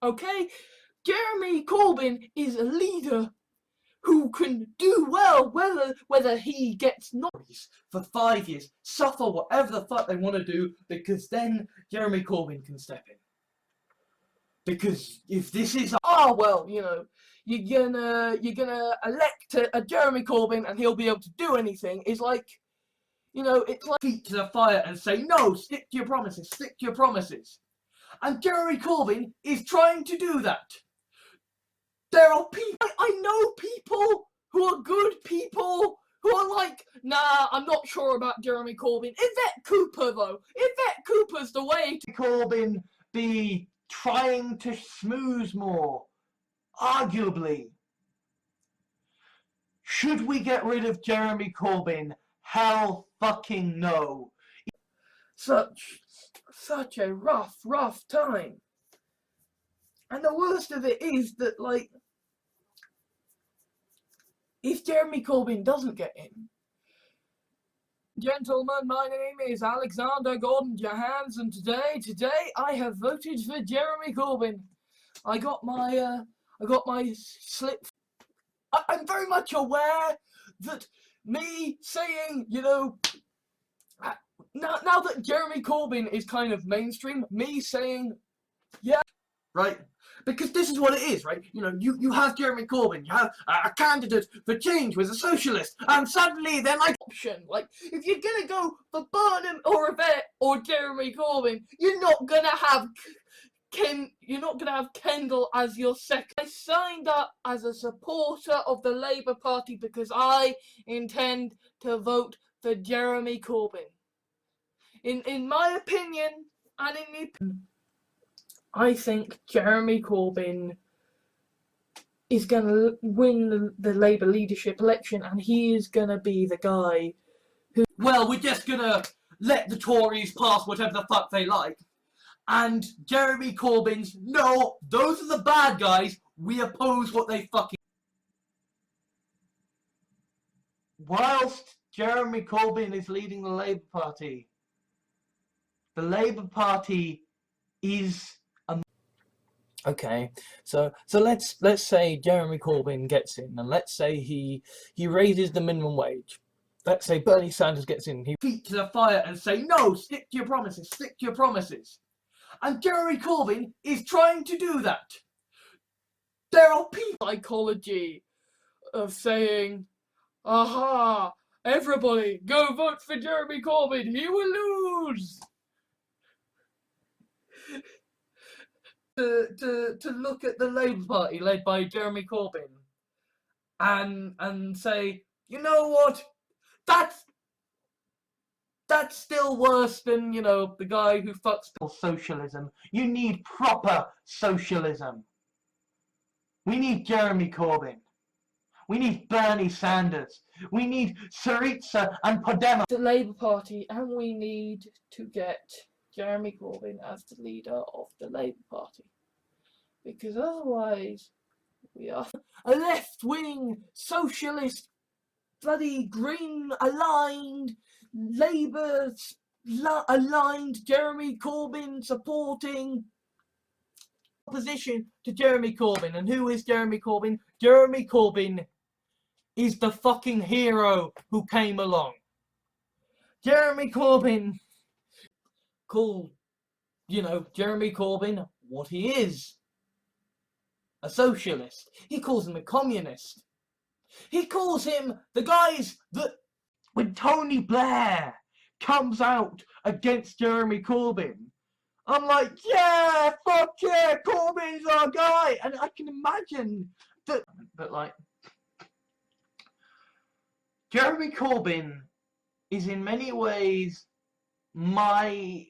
A: Okay? Jeremy Corbyn is a leader who can do well whether he gets noise for 5 years, suffer whatever the fuck they want to do, because then Jeremy Corbyn can step in. Because if this is you're gonna elect a Jeremy Corbyn and he'll be able to do anything, is like, it's like feet to the fire and say, no, stick to your promises, stick to your promises. And Jeremy Corbyn is trying to do that. There are people, I know people who are good people, who are like, nah, I'm not sure about Jeremy Corbyn. Yvette Cooper, though. Yvette Cooper's the way to
B: Corbyn be trying to schmooze more, arguably. Should we get rid of Jeremy Corbyn? Hell fucking no.
A: Such a rough time. And the worst of it is that, like, if Jeremy Corbyn doesn't get in, gentlemen, my name is Alexander Gordon Jahans, and today I have voted for Jeremy Corbyn. I got my slip. I'm very much aware that me saying, now that Jeremy Corbyn is kind of mainstream, me saying, yeah, right? Because this is what it is, right? You have Jeremy Corbyn, you have a candidate for change who is a socialist, and suddenly they're like, option. Like, if you're gonna go for Burnham or Yvette or Jeremy Corbyn, you're not gonna have Kendall as your second. I signed up as a supporter of the Labour Party because I intend to vote for Jeremy Corbyn. In my opinion, and I think Jeremy Corbyn is going to win the Labour leadership election, and he is going to be the guy who, well, we're just going to let the Tories pass whatever the fuck they like. And Jeremy Corbyn's, no, those are the bad guys, we oppose what they fucking...
B: Whilst Jeremy Corbyn is leading the Labour Party, the Labour Party is...
A: Okay, so let's say Jeremy Corbyn gets in, and let's say he raises the minimum wage. Let's say Bernie Sanders gets in, he feet to the fire and say, no, stick to your promises, stick to your promises. And Jeremy Corbyn is trying to do that. There are people psychology of saying, aha, everybody go vote for Jeremy Corbyn, he will lose. To look at the Labour Party led by Jeremy Corbyn and say, you know what, that's still worse than, the guy who fucks
B: socialism. You need proper socialism. We need Jeremy Corbyn. We need Bernie Sanders. We need Syriza and Podemos.
A: The Labour Party, and we need to get Jeremy Corbyn as the leader of the Labour Party. Because otherwise, we are a left-wing, socialist, bloody green-aligned, Labour-aligned, Jeremy Corbyn supporting opposition to Jeremy Corbyn. And who is Jeremy Corbyn? Jeremy Corbyn is the fucking hero who came along. Jeremy Corbyn called, Jeremy Corbyn what he is. A socialist. He calls him a communist. He calls him the guys that...
B: When Tony Blair comes out against Jeremy Corbyn, I'm like, yeah, fuck yeah, Corbyn's our guy. And I can imagine that, but like, Jeremy Corbyn is in many ways my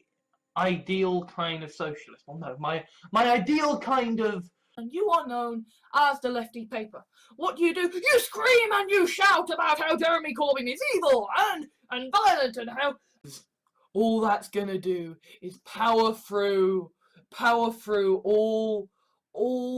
B: ideal kind of socialist. Well, no, my ideal kind of.
A: And you are known as the lefty paper. What do? You scream and you shout about how Jeremy Corbyn is evil and violent and how all that's gonna do is power through all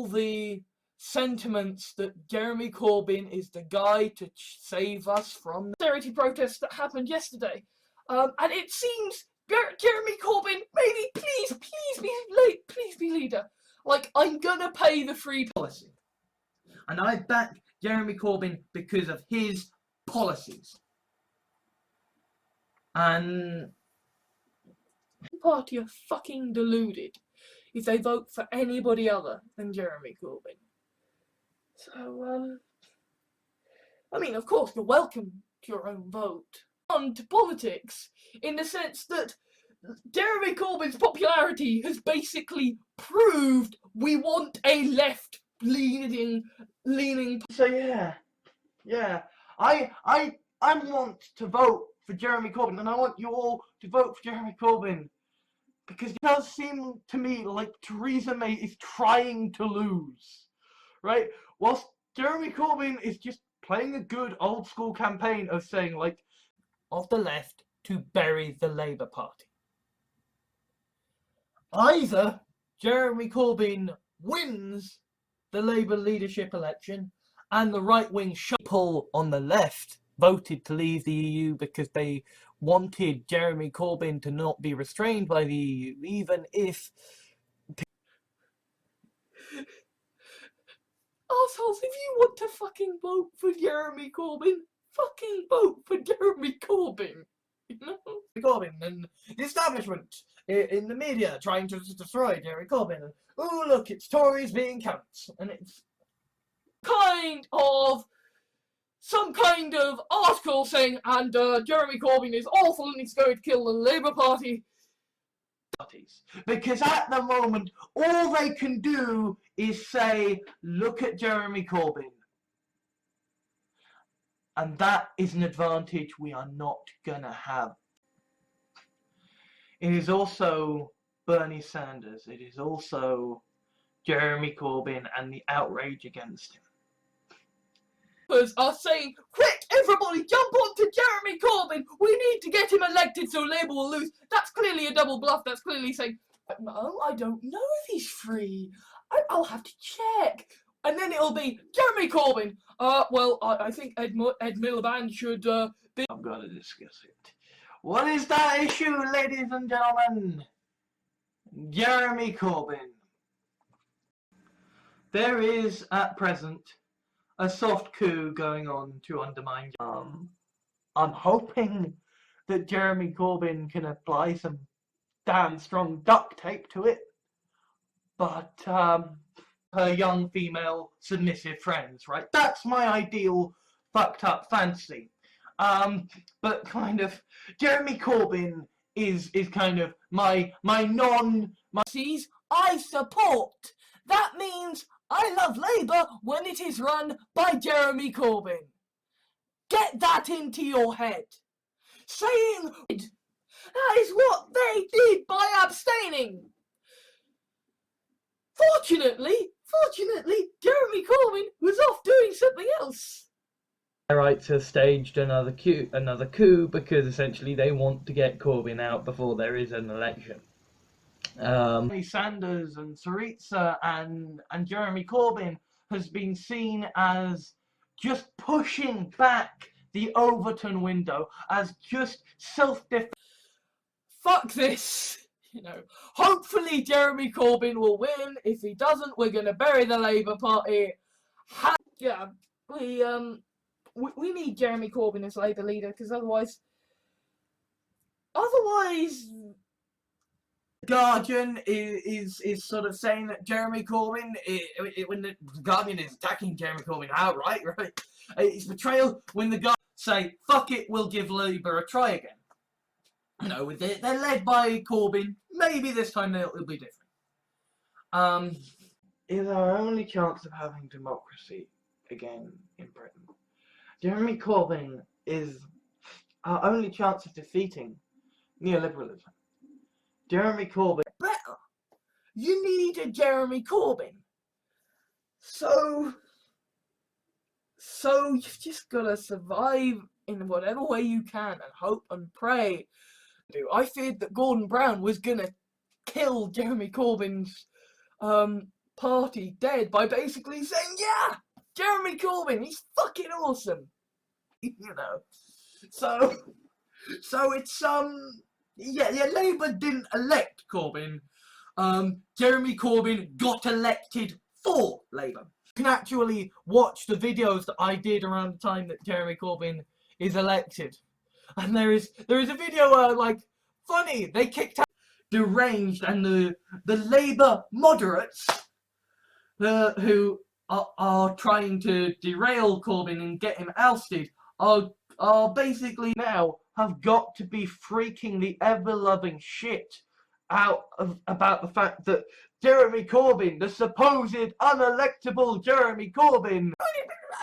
A: the sentiments that Jeremy Corbyn is the guy to save us from the austerity protests that happened yesterday. And it seems Jeremy Corbyn, maybe please be leader. Like, I'm gonna pay the free policy. And I back Jeremy Corbyn because of his policies. And the party are fucking deluded if they vote for anybody other than Jeremy Corbyn. So, I mean, of course, you're welcome to your own vote. On to politics, in the sense that Jeremy Corbyn's popularity has basically proved we want a left-leaning.
B: So yeah, I want to vote for Jeremy Corbyn, and I want you all to vote for Jeremy Corbyn, because it does seem to me like Theresa May is trying to lose, right? Whilst Jeremy Corbyn is just playing a good old school campaign of saying, like, of the left to bury the Labour Party. Either Jeremy Corbyn wins the Labour leadership election and the right-wing people on the left voted to leave the EU because they wanted Jeremy Corbyn to not be restrained by the EU, even if... Assholes, if you want to fucking vote for Jeremy Corbyn, fucking vote for Jeremy Corbyn. You know? Corbyn and the establishment in the media trying to destroy Jeremy Corbyn. And, oh, look, it's Tories being cunts. And it's some kind of article saying, and Jeremy Corbyn is awful and he's going to kill the Labour Party. Because at the moment, all they can do is say, look at Jeremy Corbyn. And that is an advantage we are not gonna have. It is also Bernie Sanders. It is also Jeremy Corbyn and the outrage against him. Are saying, quick, everybody jump onto Jeremy Corbyn. We need to get him elected so Labour will lose. That's clearly a double bluff. That's clearly saying, no, I don't know if he's free. I'll have to check. And then it'll be Jeremy Corbyn. Well, I think Ed Miliband should be... I'm going to discuss it. What is that issue, ladies and gentlemen? Jeremy Corbyn. There is, at present, a soft coup going on to undermine... I'm hoping that Jeremy Corbyn can apply some damn strong duct tape to it. But, her young female submissive friends, right? That's my ideal fucked up fantasy. But kind of Jeremy Corbyn is kind of my I support. That means I love Labour when it is run by Jeremy Corbyn. Get that into your head. Saying that is what they did by abstaining. Fortunately, Jeremy Corbyn was off doing something else. The rights have staged another coup because essentially they want to get Corbyn out before there is an election. Sanders and Syriza and Jeremy Corbyn has been seen as just pushing back the Overton window, as just self-defense. Fuck this! You know, hopefully Jeremy Corbyn will win. If he doesn't, we're gonna bury the Labour Party. Yeah, we need Jeremy Corbyn as Labour leader, because otherwise, Guardian is sort of saying that Jeremy Corbyn, when the Guardian is attacking Jeremy Corbyn outright, right? It's betrayal when the Guardian say, fuck it, we'll give Labour a try again. You know, they're led by Corbyn. Maybe this time it'll be different. Is our only chance of having democracy again in Britain. Jeremy Corbyn is our only chance of defeating neoliberalism. Jeremy Corbyn.
A: Better. You need a Jeremy Corbyn. So you've just gotta survive in whatever way you can and hope and pray. I feared that Gordon Brown was gonna kill Jeremy Corbyn's party dead by basically saying, yeah, Jeremy Corbyn, he's fucking awesome. You know. So it's yeah, Labour didn't elect Corbyn. Jeremy Corbyn got elected for Labour. You can actually watch the videos that I did around the time that Jeremy Corbyn is elected. And there is a video where, like, funny, they kicked out deranged, and the Labour moderates who are trying to derail Corbyn and get him ousted are basically now have got to be freaking the ever-loving shit out of about the fact that Jeremy Corbyn, the supposed unelectable Jeremy Corbyn, and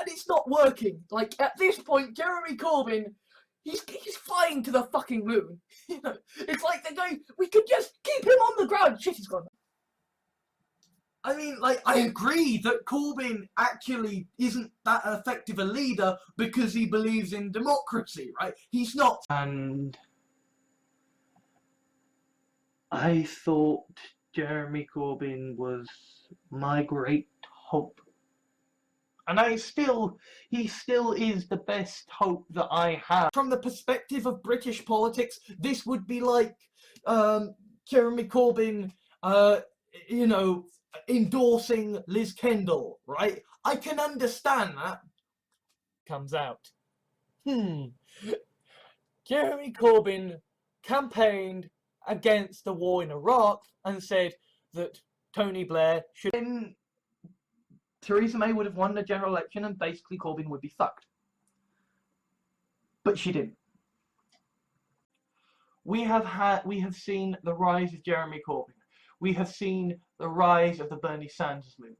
A: it's not working. Like, at this point, Jeremy Corbyn, he's flying to the fucking moon. You know, it's like they're going, we could just keep him on the ground. Shit, he's gone. I mean, like, I agree that Corbyn actually isn't that effective a leader because he believes in democracy, right? He's not.
B: And I thought Jeremy Corbyn was my great hope. And he still is the best hope that I have.
A: From the perspective of British politics, this would be like Jeremy Corbyn, you know, endorsing Liz Kendall, right? I can understand that. Comes out. Jeremy Corbyn campaigned against the war in Iraq and said that Tony Blair should.
B: Then Theresa May would have won the general election and basically Corbyn would be fucked. But she didn't. We have seen the rise of Jeremy Corbyn. We have seen the rise of the Bernie Sanders movement.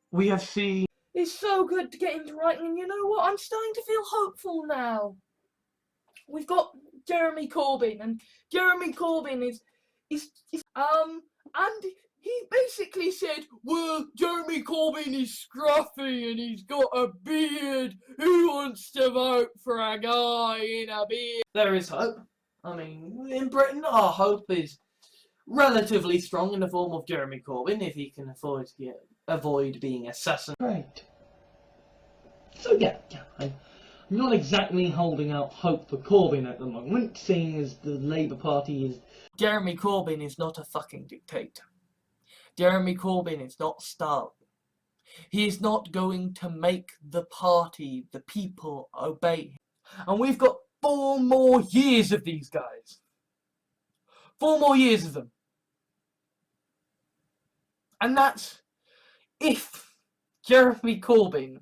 B: We have seen.
A: It's so good to get into writing, and you know what? I'm starting to feel hopeful now. We've got Jeremy Corbyn, and Jeremy Corbyn is and he basically said, well, Jeremy Corbyn is scruffy and he's got a beard. Who wants to vote for a guy in a beard? There is hope. I mean, in Britain, our hope is relatively strong in the form of Jeremy Corbyn, if he can avoid being assassinated.
B: Right. So yeah, I'm not exactly holding out hope for Corbyn at the moment, seeing as the Labour Party is.
A: Jeremy Corbyn is not a fucking dictator. Jeremy Corbyn is not Stalin. He is not going to make the party, the people, obey him. And we've got 4 more years of these guys. 4 more years of them. And that's if Jeremy Corbyn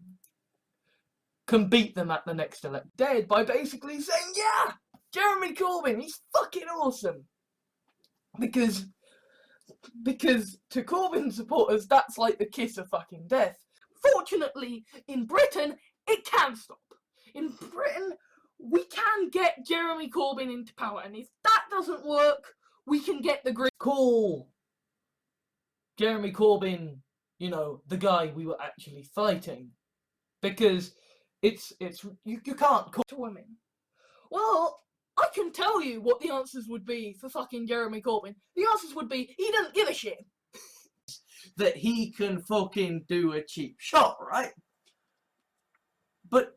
A: can beat them at the next election. Dead by basically saying, yeah, Jeremy Corbyn, he's fucking awesome. Because to Corbyn supporters, that's like the kiss of fucking death. Fortunately, in Britain, it can stop. In Britain, we can get Jeremy Corbyn into power, and if that doesn't work, we can get the Green. Call Jeremy Corbyn, you know, the guy we were actually fighting, because you can't call to women. Well, I can tell you what the answers would be for fucking Jeremy Corbyn. The answers would be, he doesn't give a shit. That he can fucking do a cheap shot, right? But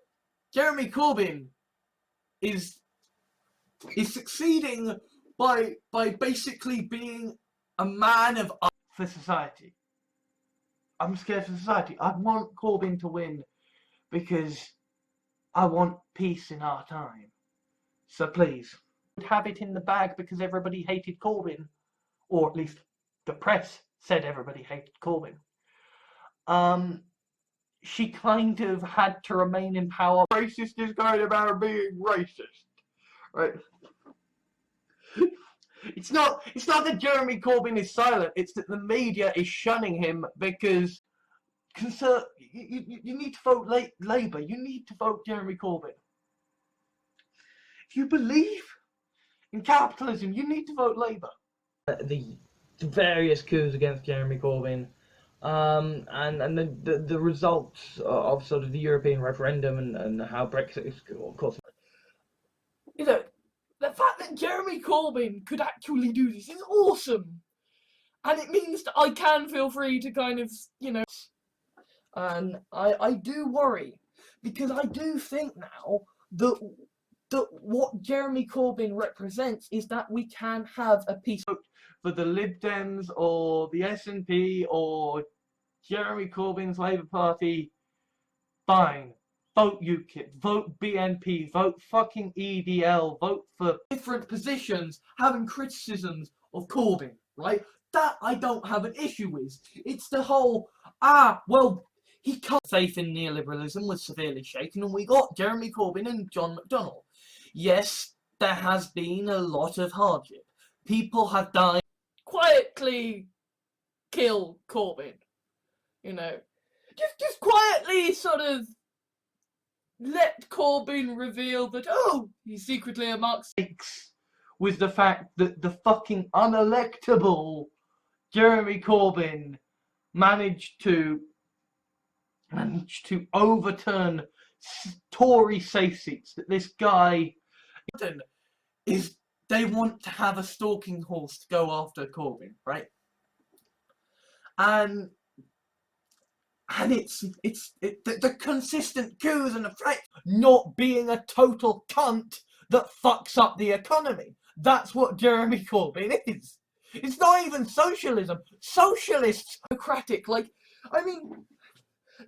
A: Jeremy Corbyn is succeeding by basically being a man of for society. I'm scared for society. I want Corbyn to win because I want peace in our time. So please, have it in the bag because everybody hated Corbyn, or at least the press said everybody hated Corbyn. She kind of had to remain in power. Racist is going about being racist, right? It's not that Jeremy Corbyn is silent. It's that the media is shunning him because you need to vote Labour. You need to vote Jeremy Corbyn. If you believe
B: In capitalism, you need to vote Labour.
A: The various coups against Jeremy Corbyn, and the results of sort of the European referendum and how Brexit is, of course. You know, the fact that Jeremy Corbyn could actually do this is awesome, and it means that I can feel free to kind of, you know, and I do worry, because I do think now that what Jeremy Corbyn represents is that we can have a peace.
B: For the Lib Dems or the SNP or Jeremy Corbyn's Labour Party, fine. Vote UKIP, vote BNP, vote fucking EDL, vote for
A: different positions having criticisms of Corbyn, right? That I don't have an issue with. It's the whole, well, he can't. Faith in neoliberalism was severely shaken, and we got Jeremy Corbyn and John McDonnell. Yes, there has been a lot of hardship. People have died. Quietly kill Corbyn, you know. Just quietly sort of let Corbyn reveal that, oh, he's secretly a Marxist.
B: Was the fact that the fucking unelectable Jeremy Corbyn managed to overturn Tory safe seats. That this guy is, they want to have a stalking horse to go after Corbyn, right? And it's the consistent coups and the fact not being a total cunt that fucks up the economy. That's what Jeremy Corbyn is. It's not even socialism. Socialists, democratic. Like, I mean,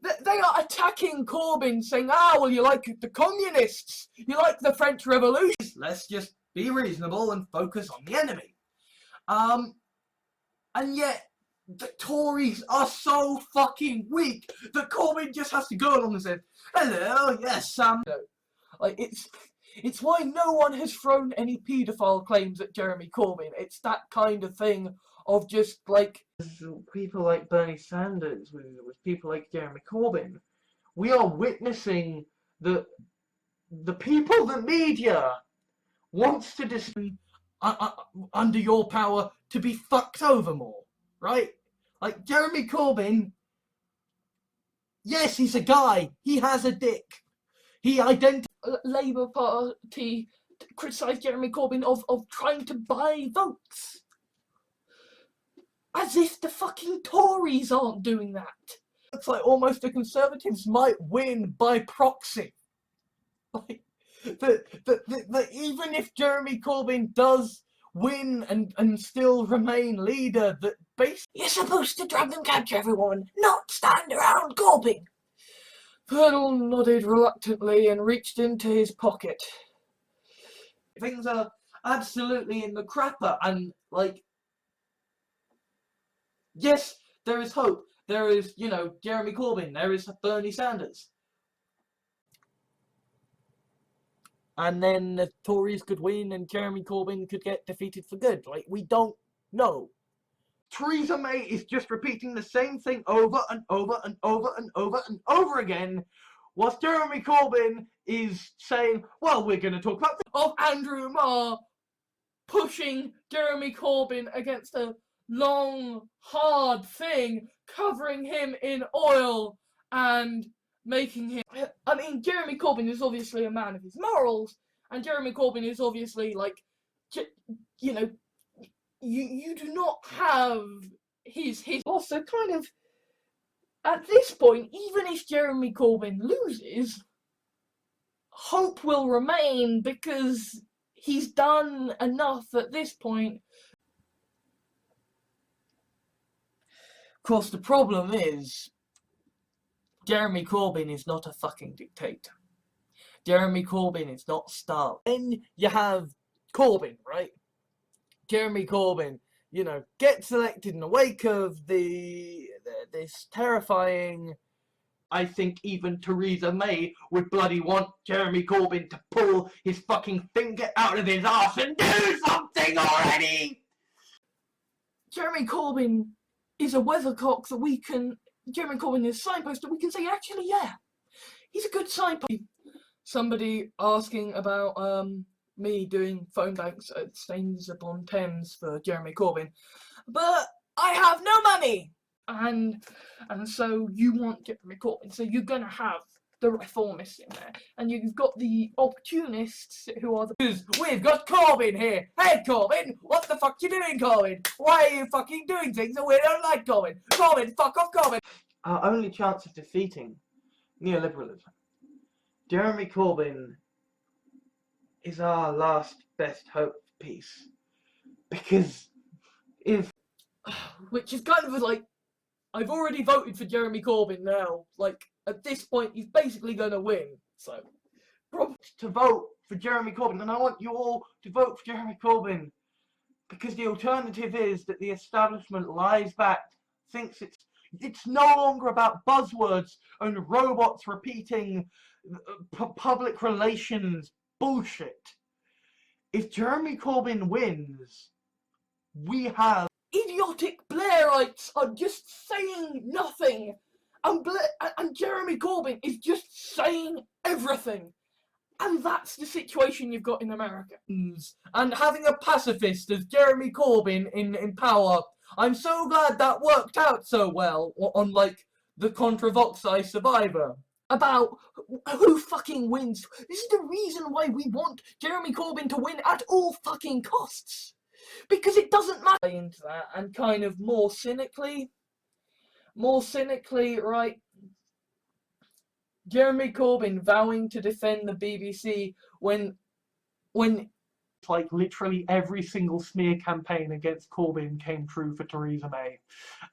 B: they are attacking Corbyn, saying, well, you like the communists, you like the French Revolution. Let's just be reasonable and focus on the enemy. And yet, the Tories are so fucking weak that Corbyn just has to go along and say, hello, yes, like, it's why no one has thrown any paedophile claims at Jeremy Corbyn. It's that kind of thing of just, like, people like Bernie Sanders, with people like Jeremy Corbyn, we are witnessing the people, the media, wants to under your power to be fucked over more, right? Like, Jeremy Corbyn, yes, he's a guy, he has a dick, he
A: Labour Party criticised Jeremy Corbyn of trying to buy votes. As if the fucking Tories aren't doing that. It's like almost the Conservatives might win by proxy. Like, that even if Jeremy Corbyn does win and still remain leader, that basically you're supposed to drag and capture everyone, not stand around Corbyn. Colonel nodded reluctantly and reached into his pocket. Things are absolutely in the crapper, and, like, yes, there is hope. There is, you know, Jeremy Corbyn. There is Bernie Sanders. And then the Tories could win and Jeremy Corbyn could get defeated for good. Like, we don't know. Theresa May is just repeating the same thing over and over and over and over and over again, whilst Jeremy Corbyn is saying, well, we're going to talk about of Andrew Marr pushing Jeremy Corbyn against a long, hard thing, covering him in oil and making him... I mean, Jeremy Corbyn is obviously a man of his morals, and Jeremy Corbyn is obviously, like, you know, you do not have his also kind of, at this point, even if Jeremy Corbyn loses, hope will remain because he's done enough at this point. Of course, the problem is Jeremy Corbyn is not a fucking dictator. Jeremy Corbyn is not Stalin. Then you have Corbyn, right? Jeremy Corbyn, you know, gets elected in the wake of this terrifying... I think even Theresa May would bloody want Jeremy Corbyn to pull his fucking finger out of his arse and do something already! Jeremy Corbyn is a weathercock that we can... Jeremy Corbyn is a signpost that we can say, actually, yeah, he's a good signpost. Somebody asking about me doing phone banks at Staines-upon-Thames for Jeremy Corbyn, but I have no money, and so you want Jeremy Corbyn, so you're gonna have the reformists in there, and you've got the opportunists who are the. Because we've got Corbyn here. Hey Corbyn, what the fuck you doing, Corbyn? Why are you fucking doing things that we don't like, Corbyn? Corbyn, fuck off, Corbyn.
B: Our only chance of defeating neoliberalism. Jeremy Corbyn is our last best hope for peace. Because if...
A: Which is kind of like, I've already voted for Jeremy Corbyn now. Like, at this point, he's basically going to win. So, probably
B: to vote for Jeremy Corbyn, and I want you all to vote for Jeremy Corbyn. Because the alternative is that the establishment lies back, thinks it's no longer about buzzwords and robots repeating public relations bullshit. If Jeremy Corbyn wins, we have...
A: idiotic Blairites are just saying nothing, and Jeremy Corbyn is just saying everything. And that's the situation you've got in America. And having a pacifist as Jeremy Corbyn in power, I'm so glad that worked out so well on, like, the Contra Voxi Survivor. About who fucking wins. This is the reason why we want Jeremy Corbyn to win at all fucking costs. Because it doesn't matter into that, and kind of more cynically, right? Jeremy Corbyn vowing to defend the BBC when
B: like literally every single smear campaign against Corbyn came true for Theresa May,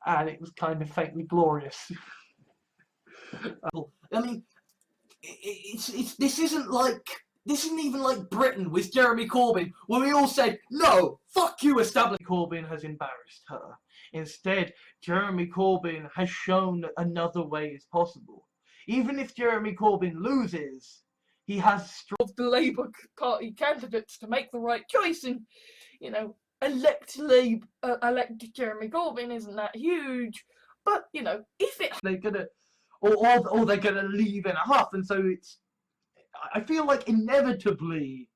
B: and it was kind of faintly glorious.
A: I mean, this isn't even like Britain with Jeremy Corbyn, where we all said, no, fuck you, establishment.
B: Corbyn has embarrassed her. Instead, Jeremy Corbyn has shown that another way is possible. Even if Jeremy Corbyn loses, he has
A: of the Labour Party candidates to make the right choice and, you know, elect Jeremy Corbyn isn't that huge. But, you know, if it...
B: They're gonna... Or they're gonna leave in a huff, and so it's... I feel like inevitably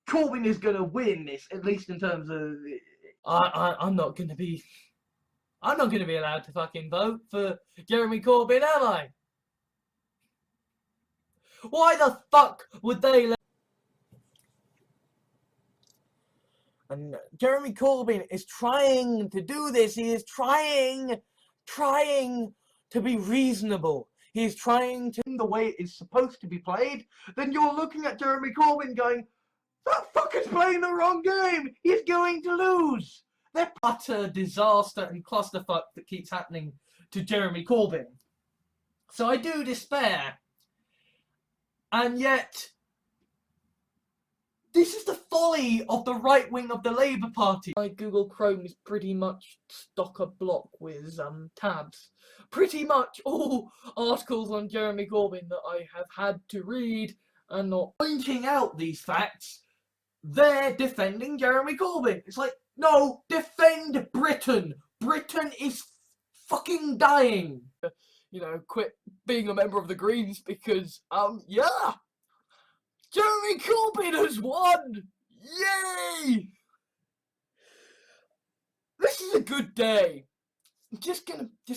B: Corbyn is gonna win this, at least in terms of...
A: I'm not gonna be allowed to fucking vote for Jeremy Corbyn, am I? Why the fuck would they let... And Jeremy Corbyn is trying to do this. He is trying to be reasonable. He is trying to...
B: the way it is supposed to be played, then you're looking at Jeremy Corbyn going, that fucker's playing the wrong game! He's going to lose!
A: That utter disaster and clusterfuck that keeps happening to Jeremy Corbyn. So I do despair. And yet, this is the folly of the right wing of the Labour Party. My Google Chrome is pretty much stock-a-block with tabs. Pretty much all articles on Jeremy Corbyn that I have had to read and not pointing out these facts. They're defending Jeremy Corbyn. It's like, no, defend Britain. Britain is fucking dying. You know, quit being a member of the Greens because, yeah! Jeremy Corbyn has won! Yay! This is a good day. I'm just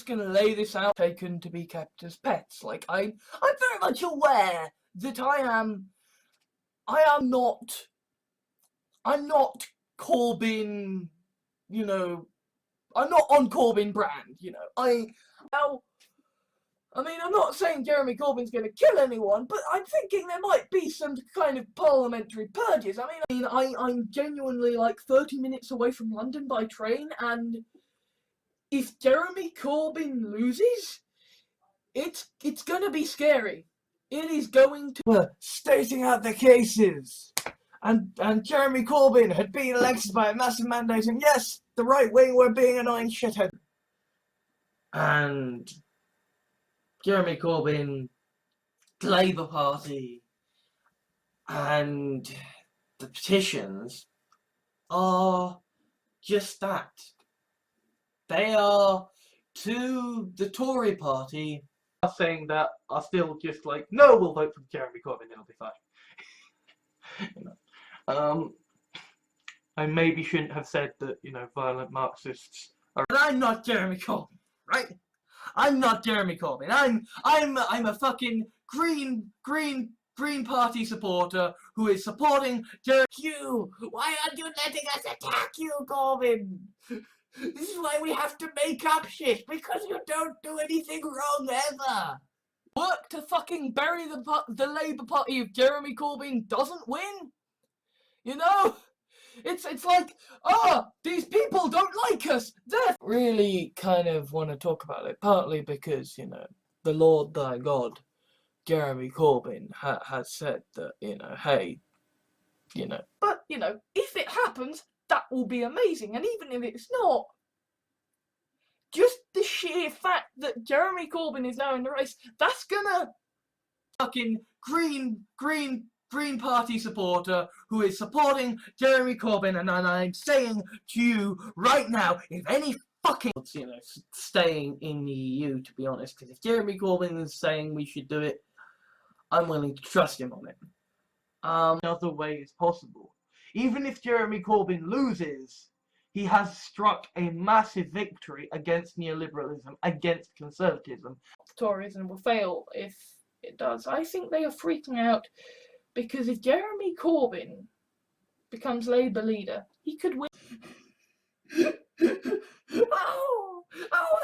A: gonna lay this out. Taken to be kept as pets. Like, I'm very much aware that I'm not Corbyn, you know, I'm not on Corbyn brand, you know. I mean, I'm not saying Jeremy Corbyn's going to kill anyone, but I'm thinking there might be some kind of parliamentary purges. I mean, I'm genuinely like 30 minutes away from London by train, and if Jeremy Corbyn loses, it's going to be scary. It is going to... stating out the cases. And Jeremy Corbyn had been elected by a massive mandate, and yes, the right wing were being annoying shithead. And Jeremy Corbyn, the Labour Party, and the petitions are just that. They are to the Tory party
B: saying that are still just like, no, we'll vote for Jeremy Corbyn, it'll be fine. You know. I maybe shouldn't have said that, you know, violent Marxists are.
A: But I'm not Jeremy Corbyn, right? I'm not Jeremy Corbyn. I'm a fucking Green Party supporter who is supporting you. Why aren't you letting us attack you, Corbyn? This is why we have to make up shit, because you don't do anything wrong ever. Work to fucking bury the Labour Party if Jeremy Corbyn doesn't win. You know? It's like, these people don't like us. They really kind of want to talk about it, partly because, you know, the Lord thy God, Jeremy Corbyn, has said that, you know, hey, you know. But, you know, if it happens, that will be amazing. And even if it's not, just the sheer fact that Jeremy Corbyn is now in the race, that's gonna fucking Green Party supporter who is supporting Jeremy Corbyn, and I'm saying to you right now, if any fucking, you know, staying in the EU, to be honest, because if Jeremy Corbyn is saying we should do it, I'm willing to trust him on it.
B: Another way is possible. Even if Jeremy Corbyn loses, he has struck a massive victory against neoliberalism, against conservatism.
A: Toryism will fail if it does. I think they are freaking out because if Jeremy Corbyn becomes Labour leader, he could win. Oh,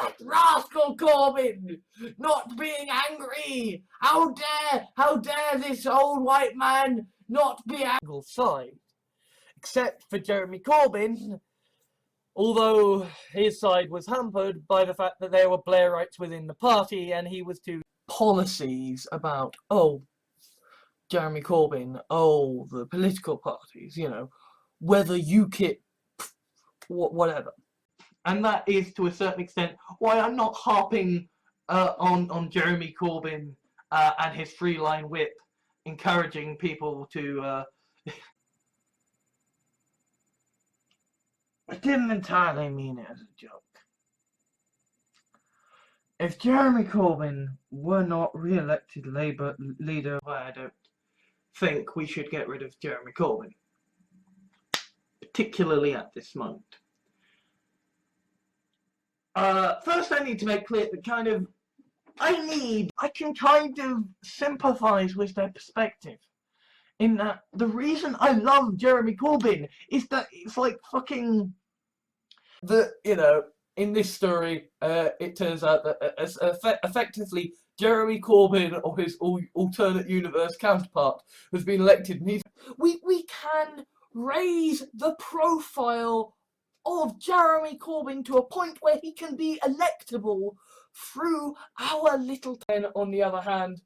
A: that rascal Corbyn not being angry. How dare this old white man not be angry. Side, except for Jeremy Corbyn, although his side was hampered by the fact that there were Blairites within the party and he was too policies about, Jeremy Corbyn, the political parties, you know, whether UKIP, whatever.
B: And that is, to a certain extent, why I'm not harping on Jeremy Corbyn and his three-line whip, encouraging people to...
A: I didn't entirely mean it as a joke. If Jeremy Corbyn were not re-elected Labour leader,
B: I don't think we should get rid of Jeremy Corbyn, particularly at this moment. First I need to make clear that I can kind of sympathise with their perspective. In that, the reason I love Jeremy Corbyn is that it's like fucking...
A: you know, in this story, it turns out that effectively Jeremy Corbyn, or his alternate universe counterpart, has been elected. And we can raise the profile of Jeremy Corbyn to a point where he can be electable through our little... And on the other hand,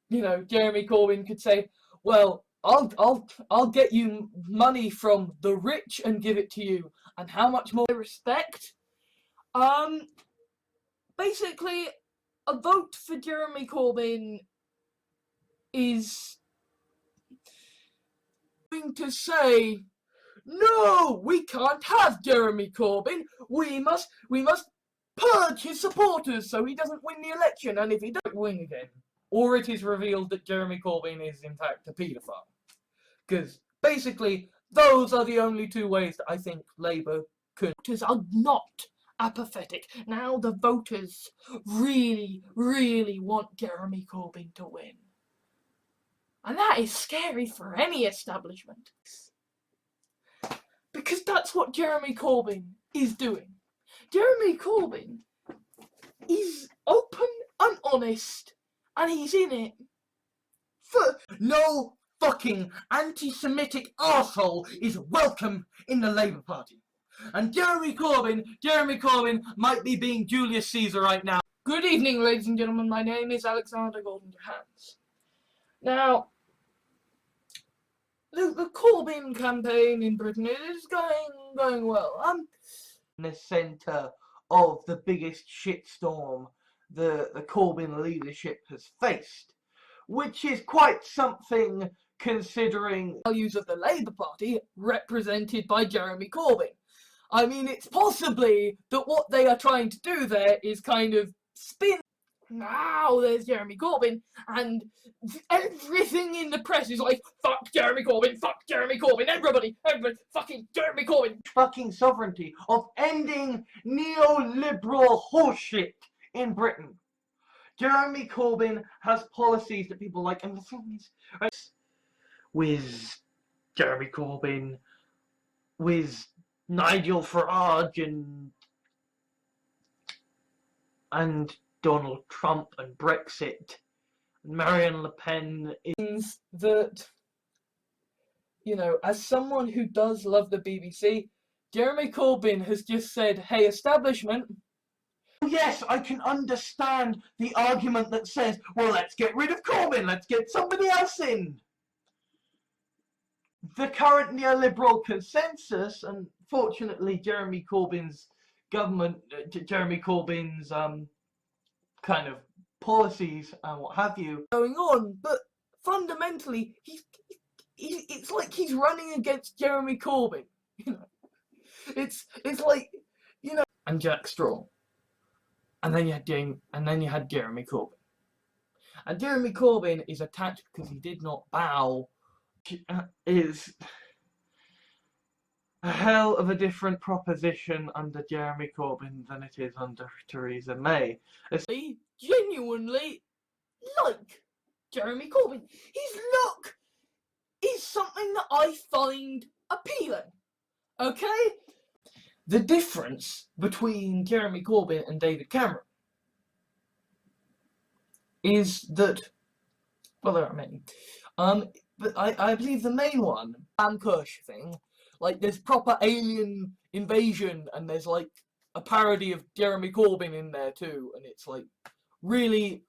A: you know, Jeremy Corbyn could say, well, I'll get you money from the rich and give it to you, and how much more respect? Basically, a vote for Jeremy Corbyn is going to say, no, we can't have Jeremy Corbyn. We must purge his supporters so he doesn't win the election, and if he doesn't win again, or it is revealed that Jeremy Corbyn is in fact a paedophile. Because basically, those are the only two ways that I think Labour could. Voters are not apathetic. Now the voters really, really want Jeremy Corbyn to win. And that is scary for any establishment. Because that's what Jeremy Corbyn is doing. Jeremy Corbyn is open and honest, and he's in it for no fucking anti-Semitic arsehole is welcome in the Labour Party. And Jeremy Corbyn might be being Julius Caesar right now. Good evening, ladies and gentlemen. My name is Alexander Golden Jahans. Now, the Corbyn campaign in Britain is going well.
B: In the centre of the biggest shitstorm the Corbyn leadership has faced, which is quite something considering
A: values of the Labour Party represented by Jeremy Corbyn. I mean, it's possibly that what they are trying to do there is kind of spin. now there's Jeremy Corbyn, and everything in the press is like, fuck Jeremy Corbyn, everybody, fucking Jeremy Corbyn.
B: Fucking sovereignty of ending neoliberal horseshit in Britain. Jeremy Corbyn has policies that people like, and the thing is, with Jeremy Corbyn, with Nigel Farage and Donald Trump and Brexit and Marine Le Pen,
A: is that, you know, as someone who does love the BBC, Jeremy Corbyn has just said, hey, establishment.
B: Yes, I can understand the argument that says, well, let's get rid of Corbyn, let's get somebody else in. The current neoliberal consensus, and fortunately Jeremy Corbyn's government, Jeremy Corbyn's kind of policies and what have you,
A: going on, but fundamentally, it's like he's running against Jeremy Corbyn. You know, it's like, you know, and Jack Straw, and then you had Jeremy Corbyn, and Jeremy Corbyn is attacked because he did not bow.
B: Is a hell of a different proposition under Jeremy Corbyn than it is under Theresa May.
A: I genuinely like Jeremy Corbyn. His look is something that I find appealing. Okay? The difference between Jeremy Corbyn and David Cameron is that, well, there are many. But I believe the main one, Kush thing, like there's proper alien invasion and there's like a parody of Jeremy Corbyn in there too, and it's like really